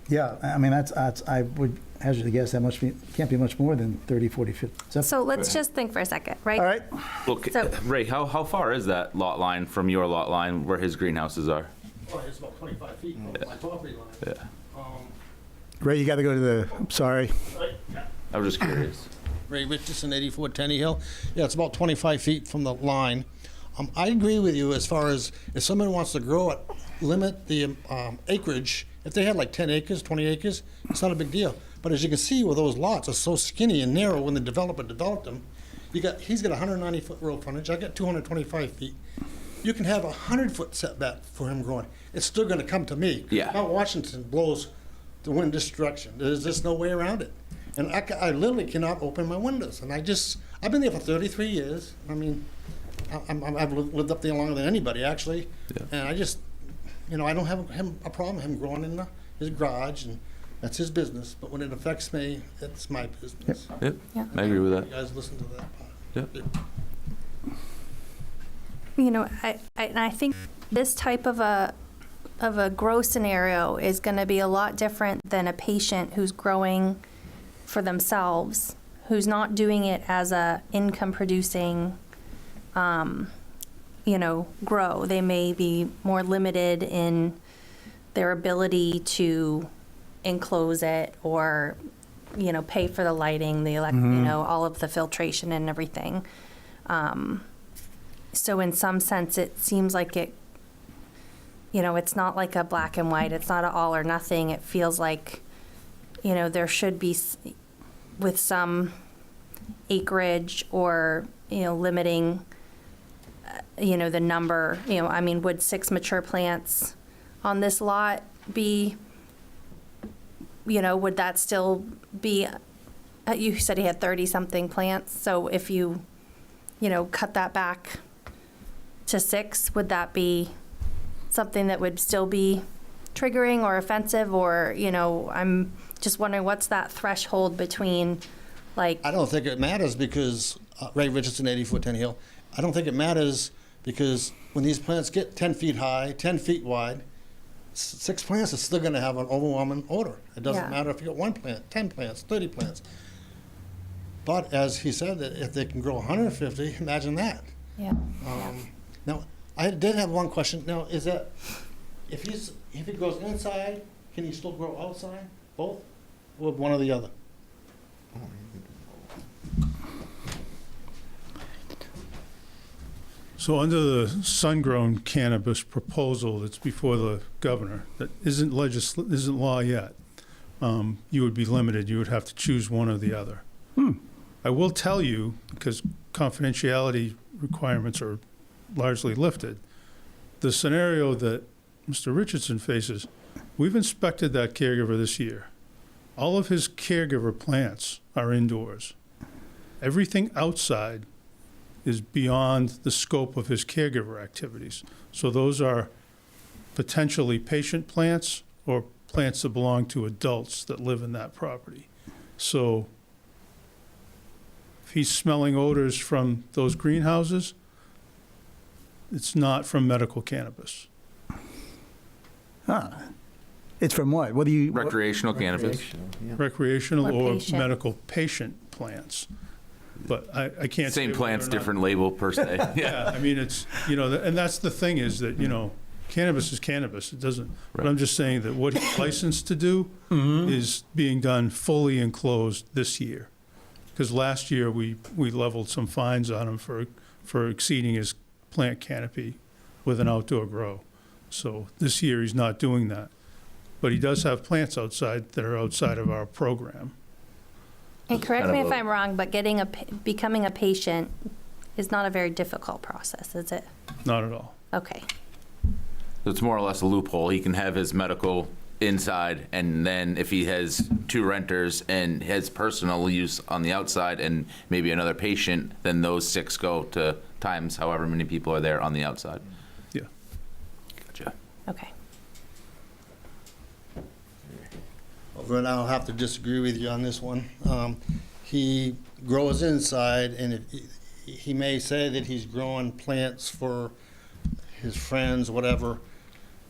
Yeah, I mean, that's I would hazard to guess that can't be much more than 30, 40, 50. So let's just think for a second, right? All right. Look, So- Ray, how far is that lot line from your lot line where his greenhouses are? Oh, it's about 25 feet from my property line. Yeah. Ray, you got to go to the, sorry. I was just curious. Ray Richardson, 84 Tenny Hill. Yeah, it's about 25 feet from the line. I agree with you as far as if someone wants to grow it, limit the acreage. If they had like 10 acres, 20 acres, it's not a big deal. But as you can see, where those lots are so skinny and narrow when the developer developed them, he's got 190-foot road frontage. I got 225 feet. You can have a 100-foot setback for him growing. It's still going to come to me. Yeah. Mount Washington blows the wind this direction. There's just no way around it. And I literally cannot open my windows. And I've been there for 33 years. I mean, I've lived up there longer than anybody, actually. Yeah. And I don't have a problem with him growing in his garage, and that's his business. But when it affects me, it's my business. Yep, Yeah. I agree with that. You guys listen to that part. Yep. You know, I think this type of a grow scenario is going to be a lot different than a patient who's growing for themselves, who's not doing it as a income producing, grow. They may be more limited in their ability to enclose it or, pay for the lighting, the all of the filtration and everything. So in some sense, it seems like it's not like a black and white. It's not an all or nothing. It feels like, there should be, with some acreage or, limiting, the number, would 6 mature plants on this lot be, would that still be, you said he had 30-something plants. So if you, cut that back to 6, would that be something that would still be triggering or offensive? Or, I'm just wondering what's that threshold between, like... I don't think it matters because, Ray Richardson, 84 Tenny Hill, I don't think it matters because when these plants get 10 feet high, 10 feet wide, 6 plants are still going to have an overwhelming odor. It doesn't matter if you got 1 plant, 10 plants, 30 plants. But as he said, that if they can grow 150, imagine that. Yeah. Now, I did have one question. Now, is that if he grows inside, can he still grow outside? Both, or one or the other? So under the sun-grown cannabis proposal that's before the governor, that isn't law yet, you would be limited. You would have to choose one or the other. I will tell you, because confidentiality requirements are largely lifted, the scenario that Mr. Richardson faces, we've inspected that caregiver this year. All of his caregiver plants are indoors. Everything outside is beyond the scope of his caregiver activities. So those are potentially patient plants or plants that belong to adults that live in that property. So if he's smelling odors from those greenhouses, it's not from medical cannabis. It's from what? What do you... Recreational cannabis. Recreational Or or patient. medical patient plants. But I can't say Same whether plants, or not- different label per se. Yeah, I mean, it's, and that's the thing is that, cannabis is cannabis. It doesn't, but Right. I'm just saying that what he's licensed to do is being done fully enclosed this year. Because last year, we leveled some fines on him for exceeding his plant canopy with an outdoor grow. So this year, he's not doing that. But he does have plants outside that are outside of our program. And correct Kind me of if a- I'm wrong, but becoming a patient is not a very difficult process, is it? Not at all. Okay. So it's more or less a loophole. He can have his medical inside, and then if he has 2 renters and has personal use on the outside and maybe another patient, then those 6 go to times however many people are there on the outside. Yeah. Okay. Vern, I'll have to disagree with you on this one. He grows inside, and he may say that he's growing plants for his friends, whatever,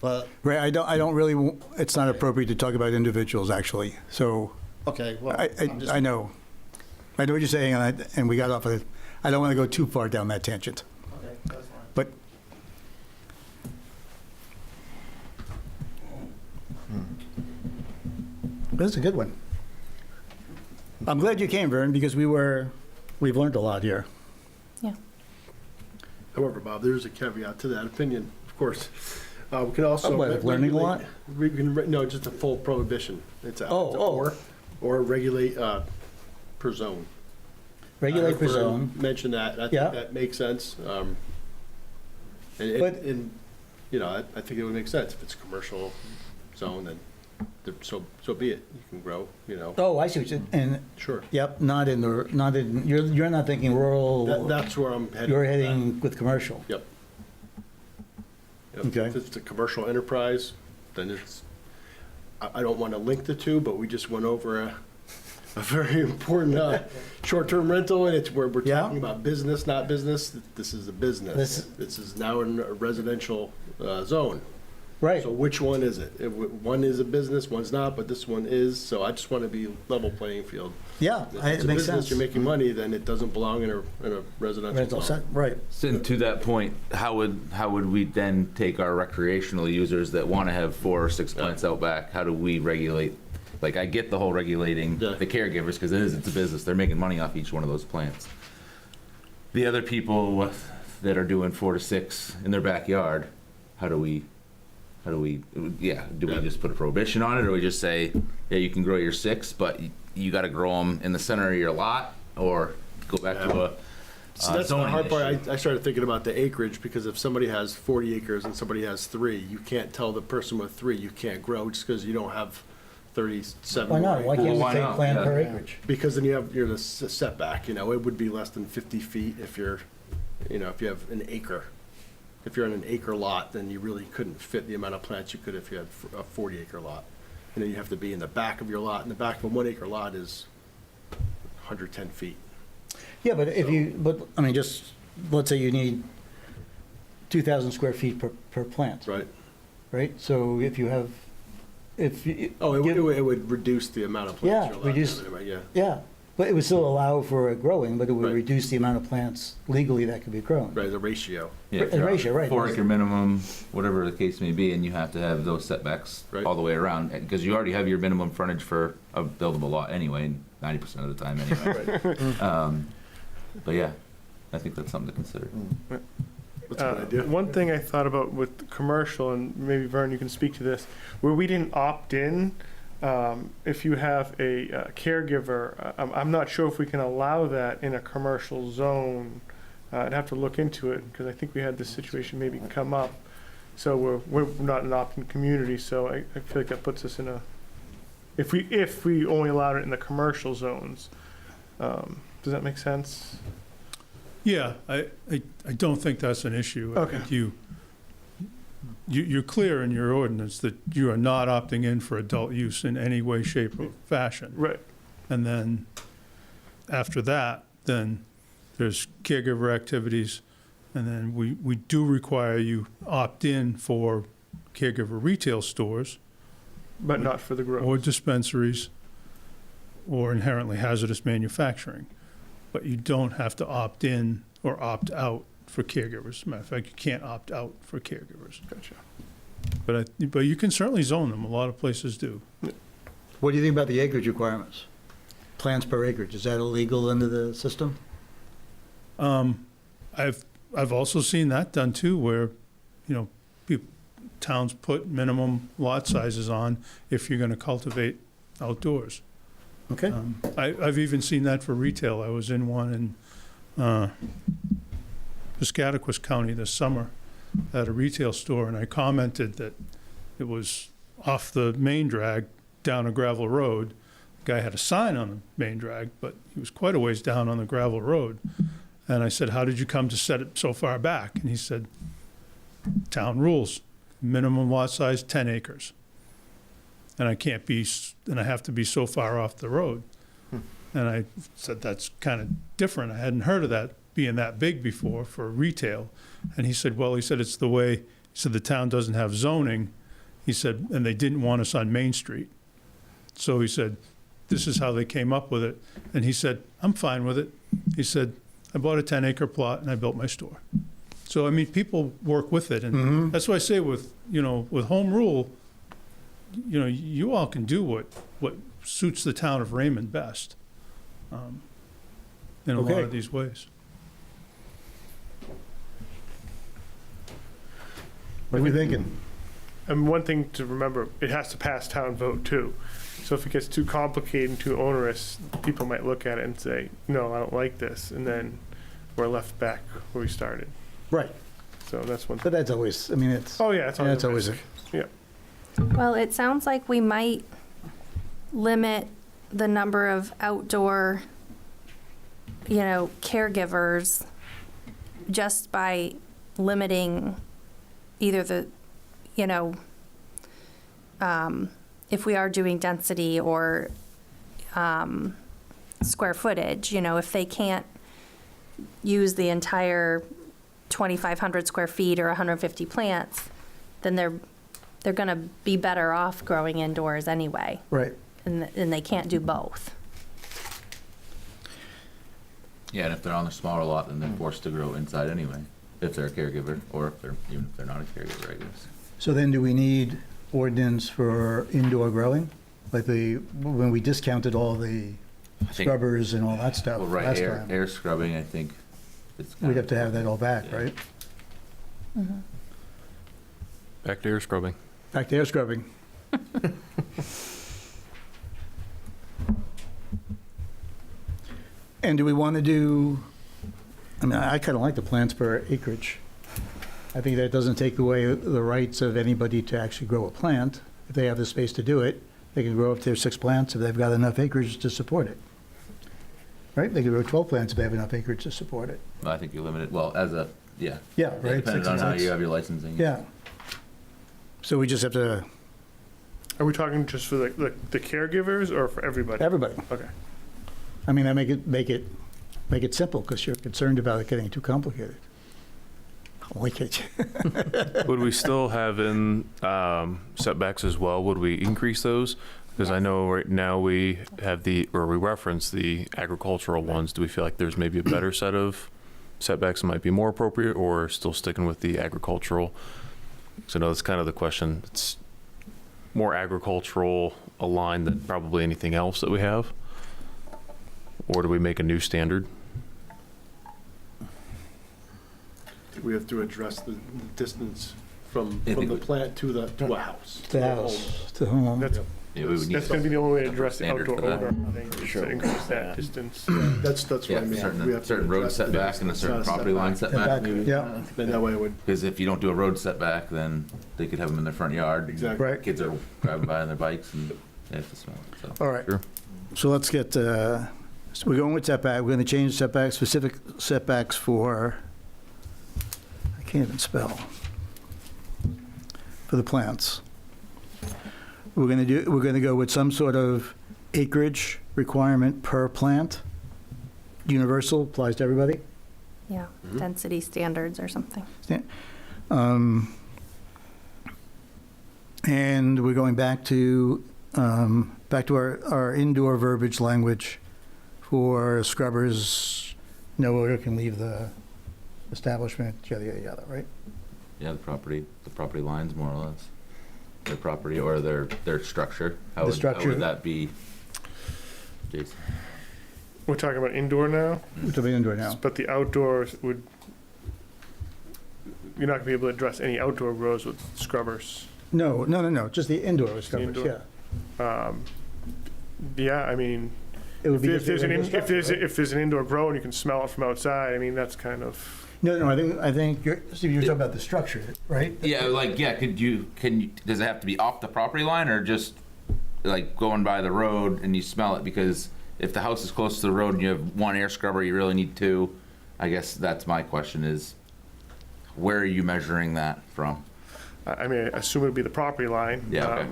but, Right, I don't really, it's not appropriate to talk about individuals, actually. So okay, well, I'm just- I know. I know what you're saying, and we got off of it. I don't want to go too far down that tangent. Okay, that's fine. But that's a good one. I'm glad you came, Vern, because we've learned a lot here. Yeah. However, Bob, there's a caveat to that opinion, of course. We can also. What, learning a lot? We can, no, just a full prohibition. It's a, Oh, it's a oh. Or regulate per zone. Regulate per Vern zone. Mentioned that, I Yeah. think that makes sense. But- And, you know, I think it would make sense. If it's a commercial zone, then so be it. You can grow, you know. Oh, I see what you, and, Sure. yep, not in, you're not thinking rural, That's where I'm heading. you're with that. heading with commercial. Yep. Yep. Okay. If it's a commercial enterprise, then it's, I don't want to link the two, but we just went over a very important short-term rental, and it's where we're Yeah. talking about business, not business. This is a business. This- This is now in a residential zone. Right. So which one is it? One is a business, one's not, but this one is, so I just want to be level playing field. Yeah, If it it's a makes business, sense. you're making money, then it doesn't belong in a residential Rental zone. set, right. So to that point, how would we then take our recreational users that want to have 4 or 6 plants out back? How do we regulate? Like, I get the whole regulating Yeah. the caregivers, because it's a business. They're making money off each one of those plants. The other people that are doing 4 to 6 in their backyard, do we just put a prohibition on it, or we just say, yeah, you can grow your 6, but you got to grow them in the center of your lot, or go back to a So that's the zoning hard part. issue? I started thinking about the acreage, because if somebody has 40 acres and somebody has 3, you can't tell the person with 3 you can't grow just because you don't have 37. Why not? Why can't we why take not? plan Yeah. per acreage? Because then you're the setback, you know, it would be less than 50 feet if you're, you know, if you have an acre. If you're on an acre lot, then you really couldn't fit the amount of plants you could if you had a 40-acre lot. And then you have to be in the back of your lot, and the back of a 1-acre lot is 110 feet. Yeah, but I mean, just, let's say you need 2,000 square feet per plant, Right. right? So if you have, Oh, it would reduce the amount of plants Yeah, you're allowed to reduce- have anyway, yeah. yeah, but it would still allow for growing, but it would Right. reduce the amount of plants legally that could be grown. Right, the ratio. Yeah, A ratio, right. 4-acre minimum, whatever the case may be, and you have to have those setbacks Right. all the way around, because you already have your minimum frontage for a buildable lot anyway, 90% of the time anyway. But yeah, I think that's something to consider. That's a good idea. One thing I thought about with commercial, and maybe Vern, you can speak to this, where we didn't opt in, if you have a caregiver, I'm not sure if we can allow that in a commercial zone. I'd have to look into it, because I think we had this situation maybe come up. So we're not an opt-in community, so I feel like that puts us in a, if we only allowed it in the commercial zones, does that make sense? Yeah, I don't think that's an issue. I Okay. think you're clear in your ordinance that you are not opting in for adult use in any way, shape, or fashion. Right. And then after that, then there's caregiver activities, and then we do require you opt in for caregiver retail stores But not for the growth. or dispensaries or inherently hazardous manufacturing. But you don't have to opt in or opt out for caregivers. As a matter of fact, you can't opt out for caregivers. Gotcha. But you can certainly zone them. A lot of places do. What do you think about the acreage requirements? Plants per acreage, is that illegal under the system? I've also seen that done too, where, towns put minimum lot sizes on if you're going to cultivate outdoors. Okay. I've even seen that for retail. I was in one in Piscataquis County this summer at a retail store, and I commented that it was off the main drag down a gravel road. The guy had a sign on the main drag, but he was quite a ways down on the gravel road. And I said, "How did you come to set it so far back?" And he said, "Town rules. minimum lot size 10 acres. And and I have to be so far off the road. And I said, that's kind of different. I hadn't heard of that being that big before for retail. And he said, well, it's the way, he said, the town doesn't have zoning. He said, and they didn't want us on Main Street. So he said, this is how they came up with it. And he said, I'm fine with it. He said, I bought a 10-acre plot and I built my store. So, I mean, people work with it. And that's why I say with home rule, you all can do what suits the town of Raymond best in a lot of these ways. What are we thinking? And one thing to remember, it has to pass town vote too. So if it gets too complicated and too onerous, people might look at it and say, no, I don't like this. And then we're left back where we started. Right. So that's one thing. But that's always, I mean, it's. Oh, yeah, it's that's a always risk. Yeah. Well, it sounds like we might limit the number of outdoor, caregivers just by limiting either the, if we are doing density or square footage, if they can't use the entire 2,500 square feet or 150 plants, then they're going to be better off growing indoors anyway. Right. And they can't do both. Yeah, and if they're on the smaller lot, then they're forced to grow inside anyway, if they're a caregiver, or even if they're not a caregiver, I guess. So then do we need ordinance for indoor growing? Like when we discounted all the I think- scrubbers and all that stuff Well, right, last time? air scrubbing, I think. We'd have to have that all back, Yeah. right? Back to air scrubbing. Back to air scrubbing. And do we want to do, I mean, I kind of like the plants per acreage. I think that doesn't take away the rights of anybody to actually grow a plant. If they have the space to do it, they can grow up to 6 plants if they've got enough acreage to support it. Right? They can grow 12 plants if they have enough acreage to support it. Well, I think you're limited, well, as a, yeah. Yeah, right? Depending on how you have your licensing. Yeah. So we just have to, Are we talking just for the caregivers or for everybody? everybody. Okay. I mean, I make it simple because you're concerned about it getting too complicated. I'll wink at you. Would we still have in setbacks as well? Would we increase those? Because I know right now we have we reference the agricultural ones. Do we feel like there's maybe a better set of setbacks that might be more appropriate, or still sticking with the agricultural? So I know that's kind of the question. It's more agricultural aligned than probably anything else that we have. Or do we make a new standard? We have to address the distance from I think the we- plant to a house. The a house, to home. That's, Yeah, we would need that's going to be the only way to address the standard outdoor for that. odor, I think, is to increase that distance. That's what Yeah, I mean. We certain have to certain road address the setback and a distance, certain not property line setback. Setback, yeah. Then that way it would, Because if you don't do a road setback, then they could have them in their front yard. Exactly. Right. Kids are driving by on their bikes and they have to smell it, so. All right. Sure. So let's get, so we're going with setback. We're going to change setback, specific setbacks for, I can't even spell, for the plants. We're going to go with some sort of acreage requirement per plant. Universal, applies to everybody. Yeah, density standards or something. And we're going back to our indoor verbiage language for scrubbers. No odor can leave the establishment, yada, yada, yada, right? Yeah, the property lines more or less. Their property or their structure. How structure. would that be, Jason? We're talking about indoor now, We're talking indoor now. but the outdoors would, you're not going to be able to address any outdoor grows with scrubbers. No, just the indoor scrubbers, indoor. yeah. Yeah, I mean, It would be if there's just if there's an indoor grow and you can smell it from outside, I mean, that's kind of. No, I think Steve, you're talking about the structure, right? Yeah, can you, does it have to be off the property line or just like going by the road and you smell it? Because if the house is close to the road and you have one air scrubber, you really need two. I guess that's my question is, where are you measuring that from? I mean, I assume it would be the property line. Yeah, okay.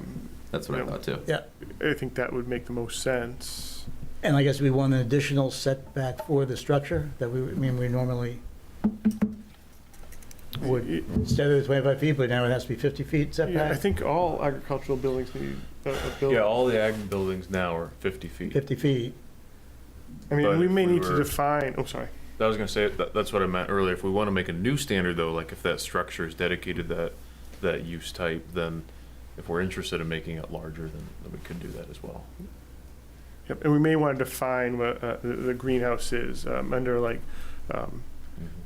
That's what I you know, thought too. Yeah. I think that would make the most sense. And I guess we want an additional setback for the structure that we normally would, instead of the 25 feet, but now it has to be 50 feet Yeah, I setback, think all agricultural buildings need a building. Yeah, all the ag buildings now are 50 feet. 50 feet. I mean, But we if may we need to were- define, oh, sorry. I was gonna say, that's what I meant earlier. If we want to make a new standard though, like if that structure is dedicated that use type, then if we're interested in making it larger, then we could do that as well. Yep, and we may want to define what the greenhouse is under like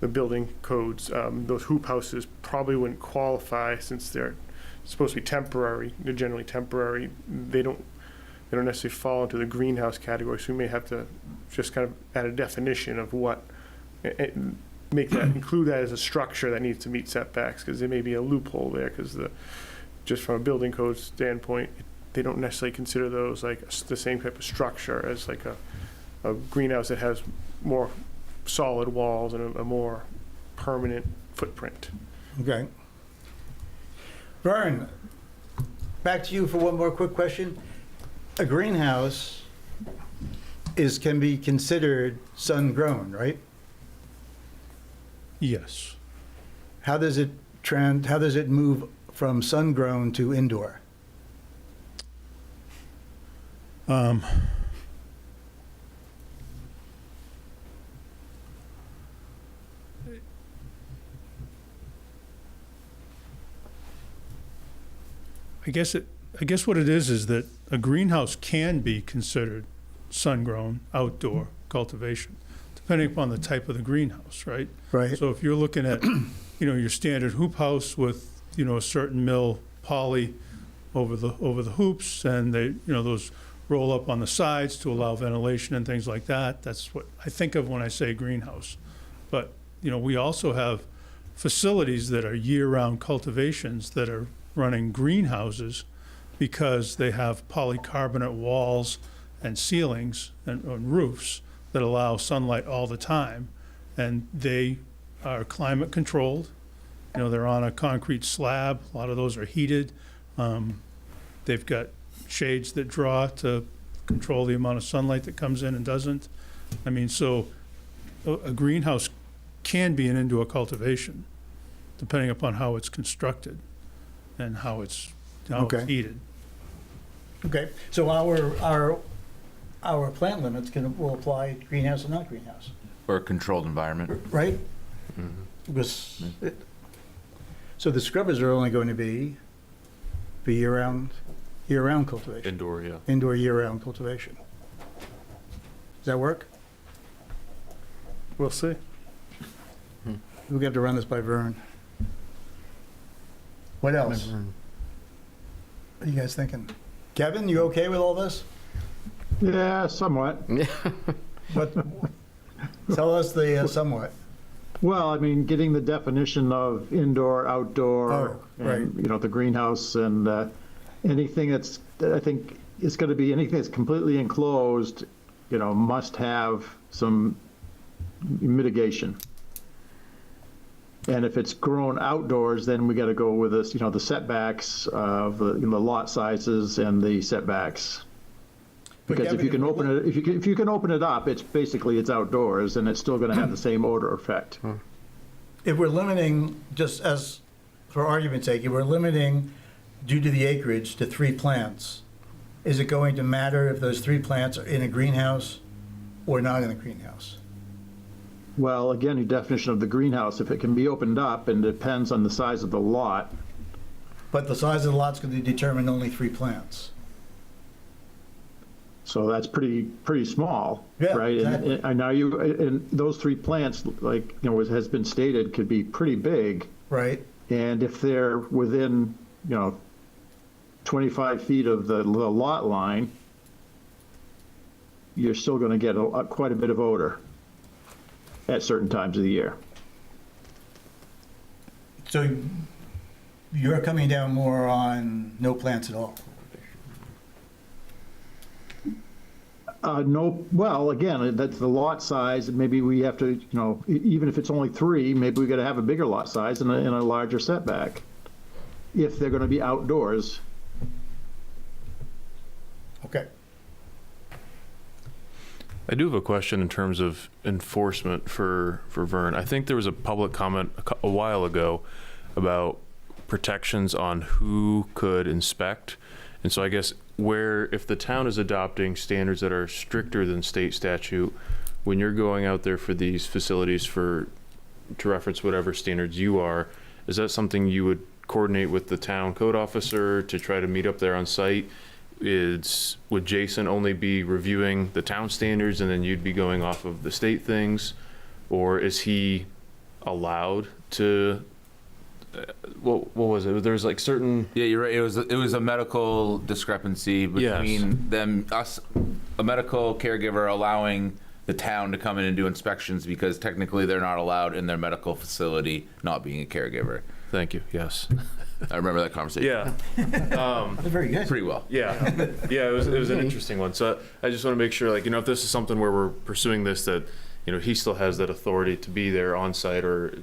the building codes. Those hoop houses probably wouldn't qualify since they're supposed to be temporary. They're generally temporary. They don't necessarily fall into the greenhouse category. So we may have to just kind of add a definition of what, make that include that as a structure that needs to meet setbacks, because there may be a loophole there because just from a building code standpoint, they don't necessarily consider those like the same type of structure as like a greenhouse that has more solid walls and a more permanent footprint. Okay. Vern, back to you for one more quick question. A greenhouse can be considered sun-grown, right? Yes. How does it move from sun-grown to indoor? I guess what it is that a greenhouse can be considered sun-grown outdoor cultivation, depending upon the type of the greenhouse, right? Right. So if you're looking at, your standard hoop house with, a certain mil poly over the hoops, and they, those roll up on the sides to allow ventilation and things like that, that's what I think of when I say greenhouse. But, we also have facilities that are year-round cultivations that are running greenhouses because they have polycarbonate walls and ceilings and roofs that allow sunlight all the time. And they are climate controlled. They're on a concrete slab. A lot of those are heated. They've got shades that draw to control the amount of sunlight that comes in and doesn't. I mean, so a greenhouse can be an indoor cultivation, depending upon how it's constructed and how it's Okay. heated. Okay, so our plant limits will apply greenhouse or not greenhouse, Or a controlled environment. right? Because so the scrubbers are only going to be year-round cultivation, Indoor, yeah. indoor year-round cultivation. Does that work? We'll see. We'll have to run this by Vern. What else? What are you guys thinking? Kevin, you okay with all this? Yeah, somewhat. What? Tell us the somewhat. Well, I mean, getting the definition of indoor, outdoor, Oh, right. and, the greenhouse and anything that's, I think it's going to be anything that's completely enclosed, must have some mitigation. And if it's grown outdoors, then we got to go with this, the setbacks of the lot sizes and the setbacks. Because if you can open it, if you can open it up, it's outdoors, and it's still going to have the same odor effect. If we're limiting, just as for argument's sake, if we're limiting due to the acreage to 3 plants, is it going to matter if those 3 plants are in a greenhouse or not in a greenhouse? Well, again, the definition of the greenhouse, if it can be opened up, and depends on the size of the lot. But the size of the lot's going to determine only 3 plants. So that's pretty small, Yeah, right? exactly. And now and those 3 plants, like, as has been stated, could be pretty big. Right. And if they're within, 25 feet of the lot line, you're still going to get quite a bit of odor at certain times of the year. So you're coming down more on no plants at all? No, well, again, that's the lot size, and maybe we have to, even if it's only 3, maybe we got to have a bigger lot size and a larger setback. if they're going to be outdoors. Okay. I do have a question in terms of enforcement for Vern. I think there was a public comment a while ago about protections on who could inspect. And so I guess if the town is adopting standards that are stricter than state statute, when you're going out there for these facilities to reference whatever standards you are, is that something you would coordinate with the town code officer to try to meet up there on site? Would Jason only be reviewing the town standards and then you'd be going off of the state things? Or is he allowed to, what was it? There's like certain. Yeah, you're right. It was a medical discrepancy between us, a medical caregiver allowing the town to come in and do inspections because technically they're not allowed in their medical facility, not being a caregiver. Thank you, yes. I remember that conversation. Yeah. That's very good. Pretty well. Yeah, yeah, it was an interesting one. So I just want to make sure, like, if this is something where we're pursuing this, that, he still has that authority to be there on site or,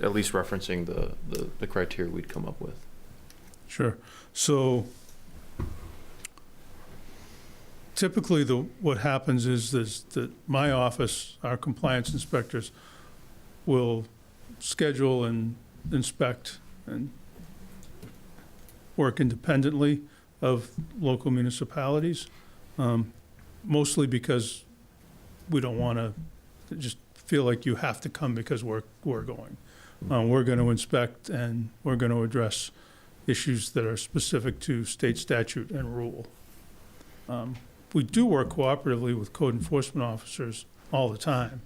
at least referencing the criteria we'd come up with. Sure. So typically what happens is that my office, our compliance inspectors, will schedule and inspect and work independently of local municipalities, mostly because we don't want to just feel like you have to come because we're going. We're going to inspect and we're going to address issues that are specific to state statute and rule. We do work cooperatively with code enforcement officers all the time,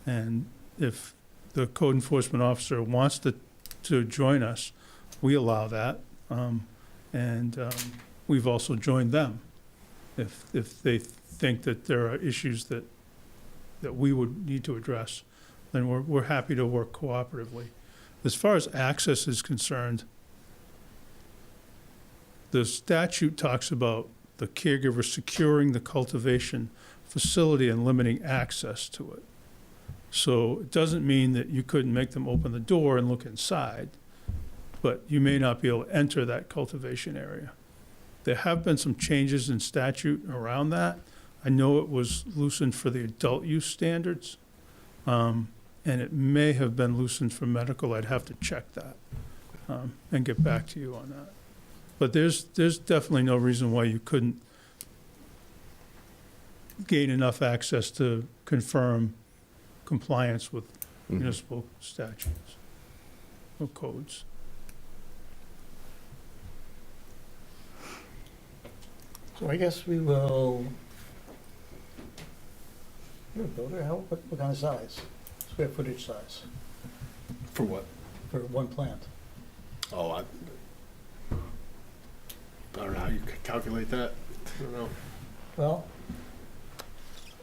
and if the code enforcement officer wants to join us, we allow that, and we've also joined them if they think that there are issues that we would need to address, then we're happy to work cooperatively. As far as access is concerned, the statute talks about the caregiver securing the cultivation facility and limiting access to it. So it doesn't mean that you couldn't make them open the door and look inside, but you may not be able to enter that cultivation area. There have been some changes in statute around that. I know it was loosened for the adult use standards, and it may have been loosened for medical. I'd have to check that and get back to you on that. But there's definitely no reason why you couldn't gain enough access to confirm compliance with municipal statutes or codes. So I guess we will, you're a builder, what kind of size? Square footage size For what? for one plant? Oh, I don't know how you calculate that. I don't know. Well,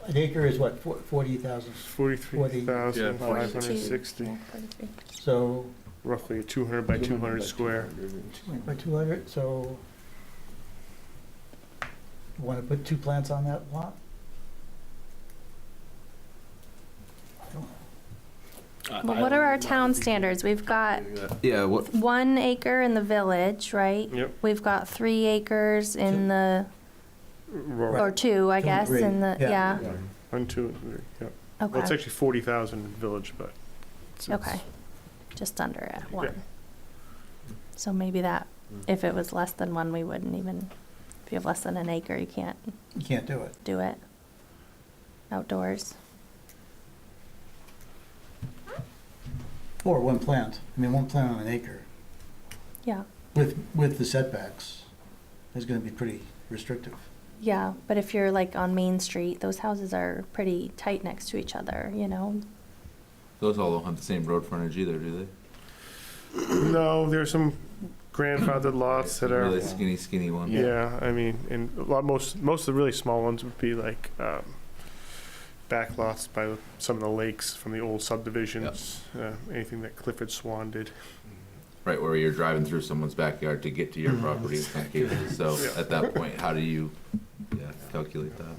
an acre is what, 40,000? 43,560, So, roughly 200 by 200 square. by 200, so you want to put 2 plants on that lot? But what are our town standards? We've got Yeah, what, 1 acre in the village, right? Yep. We've got 3 acres in the, Rural. or 2, I 2 and guess, 3, in the, yeah. yeah. 1, 2, and 3. Yep. Well, it's Okay, actually 40,000 village, but okay. Just under it, Yeah. 1. So maybe that, if it was less than 1, we wouldn't even, if you have less than an acre, you can't You can't do it. do it outdoors. Or 1 plant. I mean, 1 plant on an acre Yeah, with the setbacks is going to be pretty restrictive. yeah, but if you're like on Main Street, those houses are pretty tight next to each other, those all don't have the same road frontage either, do no, there's some grandfathered lots they? that are. Really skinny one. Yeah, I mean, and most of the really small ones would be like back lots by some of the lakes from the old subdivisions, anything that Clifford Swan did. Right, where you're driving through someone's backyard to get to your property in some cases. So at that point, how do you calculate that?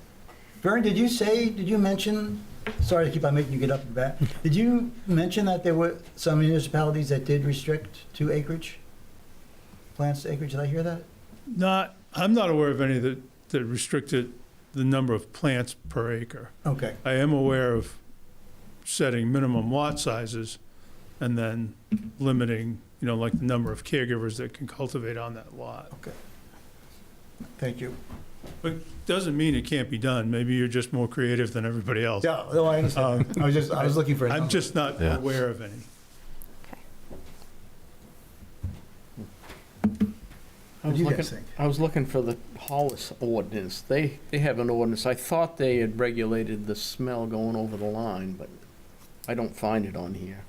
Vern, did you mention, sorry to keep on making you get up and back, did you mention that there were some municipalities that did restrict to acreage? plants to acreage, did I hear that? I'm not aware of any that restricted the number of plants per acre. Okay, I am aware of setting minimum lot sizes and then limiting, like the number of caregivers that can cultivate on that lot. thank you. But doesn't mean it can't be done. Maybe you're just more creative than everybody else. Yeah, no, I understand. I was looking for a I'm number. just not Yeah. aware of any. What do you guys think? I was looking for the Hollis ordinance. They have an ordinance. I thought they had regulated the smell going over the line, but I don't find it on here.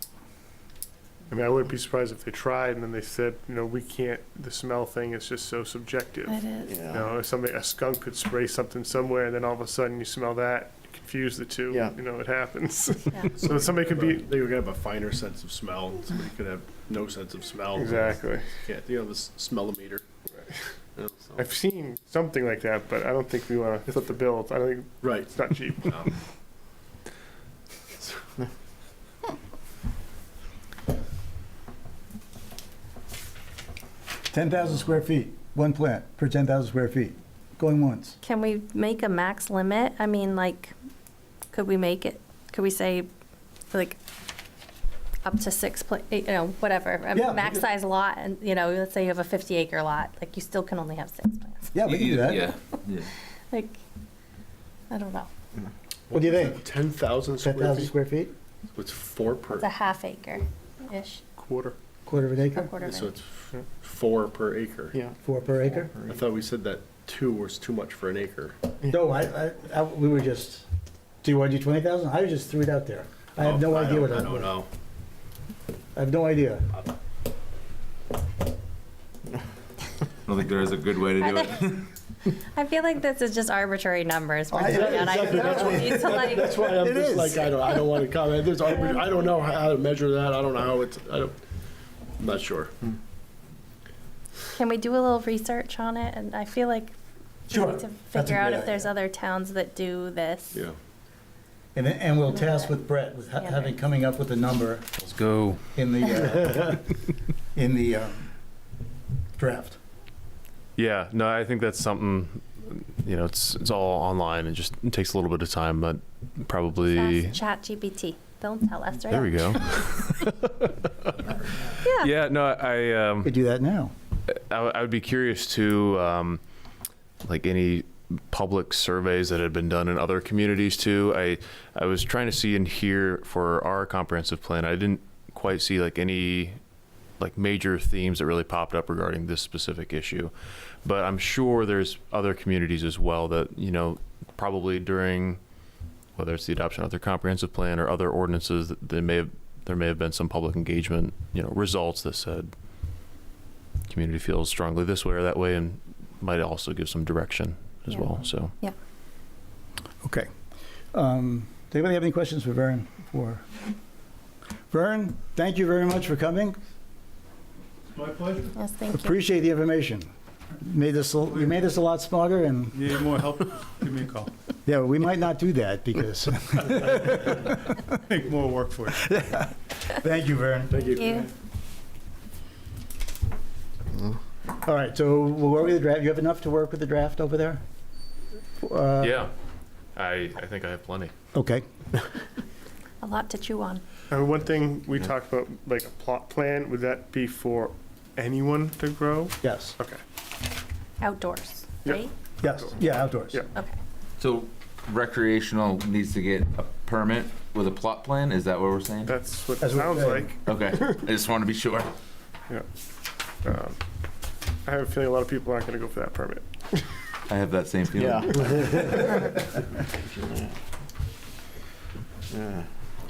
I mean, I wouldn't be surprised if they tried and then they said, we can't, the smell thing is just so subjective. It is. If a skunk could spray something somewhere and then all of a sudden you smell that, you confuse the two, Yeah. it happens. Yeah. So somebody could be, They were gonna have a finer sense of smell, and somebody could have no sense of smell. exactly. Can't, this smellometer. So- I've seen something like that, but I don't think we want to foot the bill. I don't think, Right. it's not cheap. 10,000 square feet, one plant per 10,000 square feet, going once. Can we make a max limit? I mean, could we say, up to 6, whatever, Yeah, max we could- size lot, and, let's say you have a 50-acre lot, you still can only have 6 plants. Yeah, we can do that. Yeah. I don't know. What do you think? 10,000 square 10,000 feet? square feet, It's 4 per, It's a half acre-ish, Quarter. quarter of an a acre, quarter of so an it's 4 per acre. Yeah. 4 per acre? I thought we said that 2 was too much for an acre. No, we were just, do you want to do 20,000? I just threw it out there. I have no idea what I don't know. I have no idea. I don't think there is a good way to do it. I feel like this is just arbitrary numbers. I- And I exactly, that's don't what- need to That's why I'm It just is. I don't want to comment. I don't know how to measure that. I don't know how I'm not sure. Can we do a little research on it? And I feel like we Sure. need to That's a figure out great if there's idea. other towns that do this. Yeah. And we'll task with Brett with having, coming up with a number Let's go. in the, draft. Yeah, no, I think that's something, it's all online and just it takes a little bit of time, but probably, Ask ChatGPT. They'll tell us, right? there we go. Yeah. Yeah, no, We could do that now. I would be curious to, any public surveys that had been done in other communities too. I was trying to see in here for our comprehensive plan, I didn't quite see any major themes that really popped up regarding this specific issue. But I'm sure there's other communities as well that, probably during, whether it's the adoption of their comprehensive plan or other ordinances, that there may have been some public engagement, results that said community feels strongly this way or that way, and might also give some direction as Yeah. well. So Okay. Does anybody have any questions for Vern? Vern, thank you very much for coming. My pleasure. Yes, thank you. Appreciate the information. You made us a lot smarter, and Need more help? Give me a call. yeah, we might not do that because, Make more work for you. thank you, Vern. Thank you. Thank you. All right, so we'll work with the draft. You have enough to work with the draft over there? yeah, I think I have plenty. Okay. A lot to chew on. One thing we talked about, a plot plan, would that be for anyone to grow? Yes. Okay. Outdoors, Yep. right? Yes. Yeah, outdoors. Yeah. Okay. So recreational needs to get a permit with a plot plan? Is that what we're saying? That's what it That's what- sounds like. Okay, I just want to be sure. I have a feeling a lot of people aren't going to go for that permit. I have that same feeling. Yeah.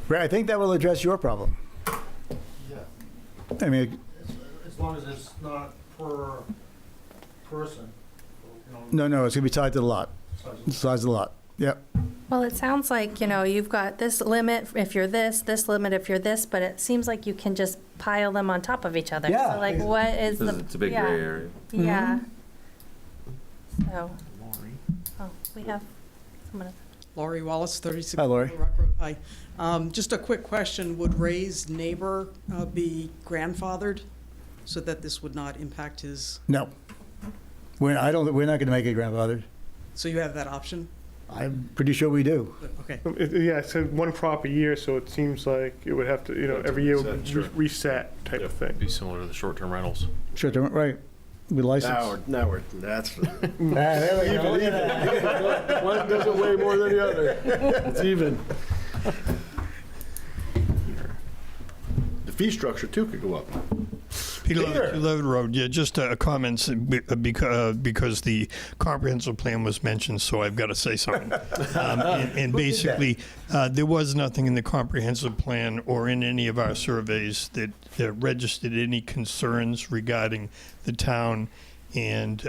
Right, I think that will address your problem. Yeah. I mean, As long as it's not per person, no, it's going to be tied to the lot, the size of the lot. Yep. Well, it sounds like, you've got this limit if you're this limit if you're this, but it seems like you can just pile them on top of each other. Yeah. So what is the? It's a big yeah. gray area. Yeah. So, we have someone. Laurie Wallace, 36 Hi, Laurie. Rock Road. Hi. Just a quick question. Would raised neighbor be grandfathered? so that this would not impact his, No. We're not going to make it grandfathered. so you have that option? I'm pretty sure we do. Okay. Yeah, it said one crop a year, so it seems like it would have to, every year Reset, sure. reset type of thing. Be similar to the short-term rentals. Sure, right. We license. That's. There we go. Look at that. One doesn't weigh more than the other. It's even. The fee structure too could go up. Peter Peter. Levitt Road, yeah, just a comment because the comprehensive plan was mentioned, so I've got to say something. And basically, there was nothing in the comprehensive plan or in any of our surveys that registered any concerns regarding the town and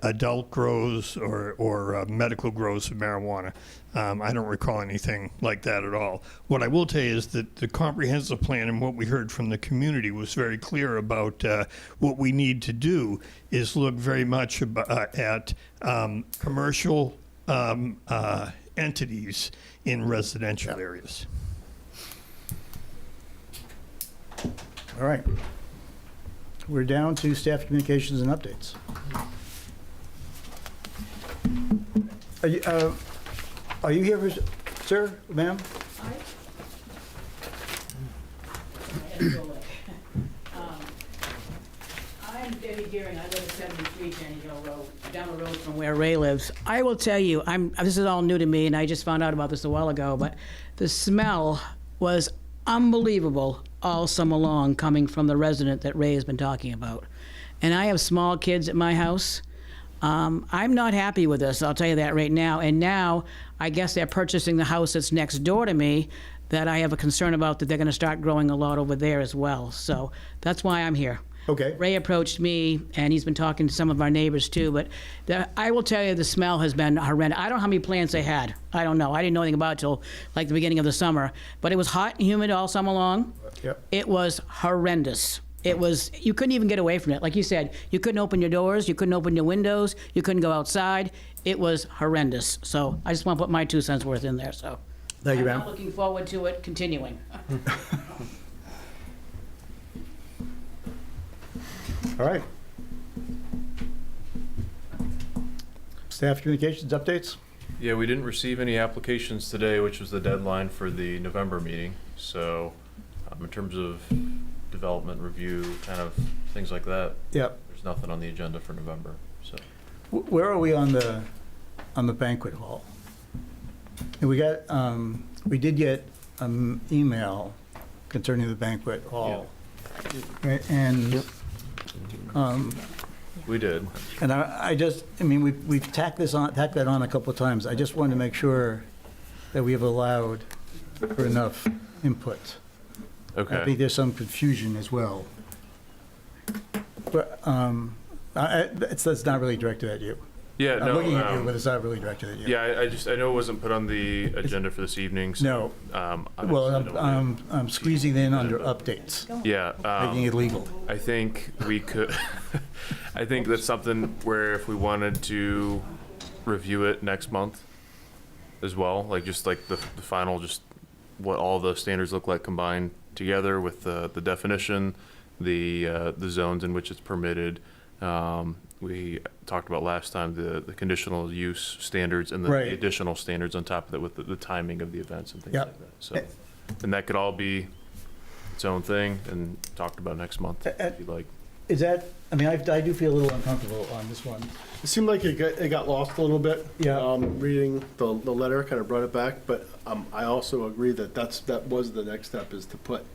adult grows or medical grows of marijuana. I don't recall anything like that at all. What I will tell you is that the comprehensive plan and what we heard from the community was very clear about what we need to do is look very much at commercial entities in residential areas. All right. We're down to staff communications and updates. Are you here, sir, ma'am? I'm Debbie Gearing. I live at 73 Jenny Hill Road, down the road from where Ray lives. I will tell you, this is all new to me, and I just found out about this a while ago, but the smell was unbelievable all summer long coming from the resident that Ray has been talking about. And I have small kids at my house. I'm not happy with this, I'll tell you that right now. And now, I guess they're purchasing the house that's next door to me that I have a concern about that they're going to start growing a lot over there as well. So that's why I'm here. Okay. Ray approached me, and he's been talking to some of our neighbors too, but I will tell you the smell has been horrendous. I don't know how many plants they had. I don't know. I didn't know anything about it till like the beginning of the summer. But it was hot and humid all summer long. Yep. It was horrendous. It was, you couldn't even get away from it. Like you said, you couldn't open your doors, you couldn't open your windows, you couldn't go outside. It was horrendous. So I just want to put my 2 cents worth in there, so. Thank you, I'm ma'am. not looking forward to it continuing. All right. Staff communications updates? Yeah, we didn't receive any applications today, which was the deadline for the November meeting. So in terms of development review, kind of things like that, Yep. there's nothing on the agenda for November. So Where are we on the banquet hall? And we did get an email concerning the banquet hall. Right, and we did. And we've tacked that on a couple of times. I just wanted to make sure that we have allowed for enough input. Okay. I think there's some confusion as well. But that's not really directed at you. Yeah, I'm no. looking at you, but it's not really directed at you. Yeah, I know it wasn't put on the agenda for this evening. So, No. Well, I'm squeezing it in under updates, yeah, making it legal. I think we could. I think that's something where if we wanted to review it next month as well, like just like the final, just what all the standards look like combined together with the definition, the zones in which it's permitted. We talked about last time the conditional use standards and the Right. additional standards on top of that with the timing of the events and things Yep. like that. So, and that could all be its own thing and talked about next month if you'd like. Is that, I do feel a little uncomfortable on this one. It seemed like it got lost a little bit. Yeah. Reading the letter kind of brought it back, but I also agree that was the next step, is to put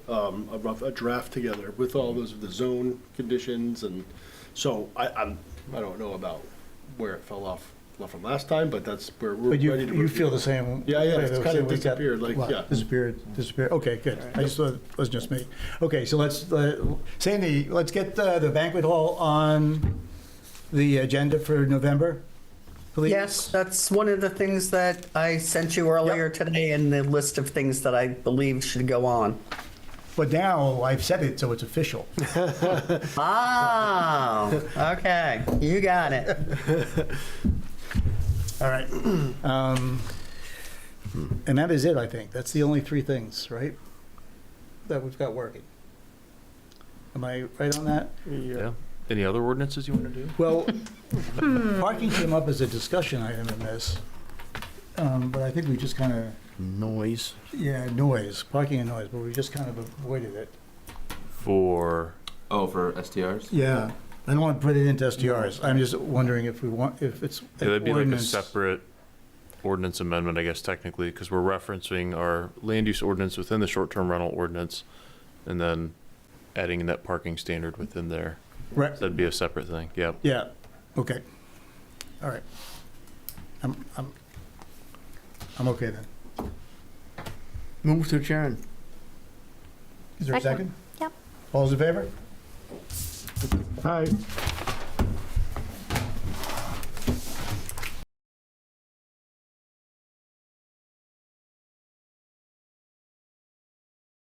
a draft together with all those the zone conditions, and so I don't know about where it fell off from last time, but that's where we're But ready to. you feel the same? Yeah, way, it's though, kind of we got- disappeared. Like, what, yeah. Disappeared. Okay, good. I just thought it was just me. Okay, so Sandy, let's get the banquet hall on the agenda for November, please. Yes, that's one of the things that I sent you earlier today in the list of things that I believe should go on. But now I've said it, so it's official. Oh, okay. You got it. All right. And that is it, I think. That's the only three things, right? That we've got working. Am I right on that? Yeah. Any other ordinances you want to do? Well, parking came up as a discussion item in this, but I think we just kind of, Noise. yeah, noise, parking and noise, but we just kind of avoided it. For, Oh, for STRs? Yeah, I don't want to put it into STRs. I'm just wondering if we want, if it's yeah, an that'd be like a ordinance. separate ordinance amendment, I guess, technically, because we're referencing our land use ordinance within the short-term rental ordinance, and then adding in that parking standard within there. Right, So that'd be a separate thing, yep. yeah, okay. All right. I'm okay then. Move to adjourn. Is there a second? Yep. All's in favor? Hi.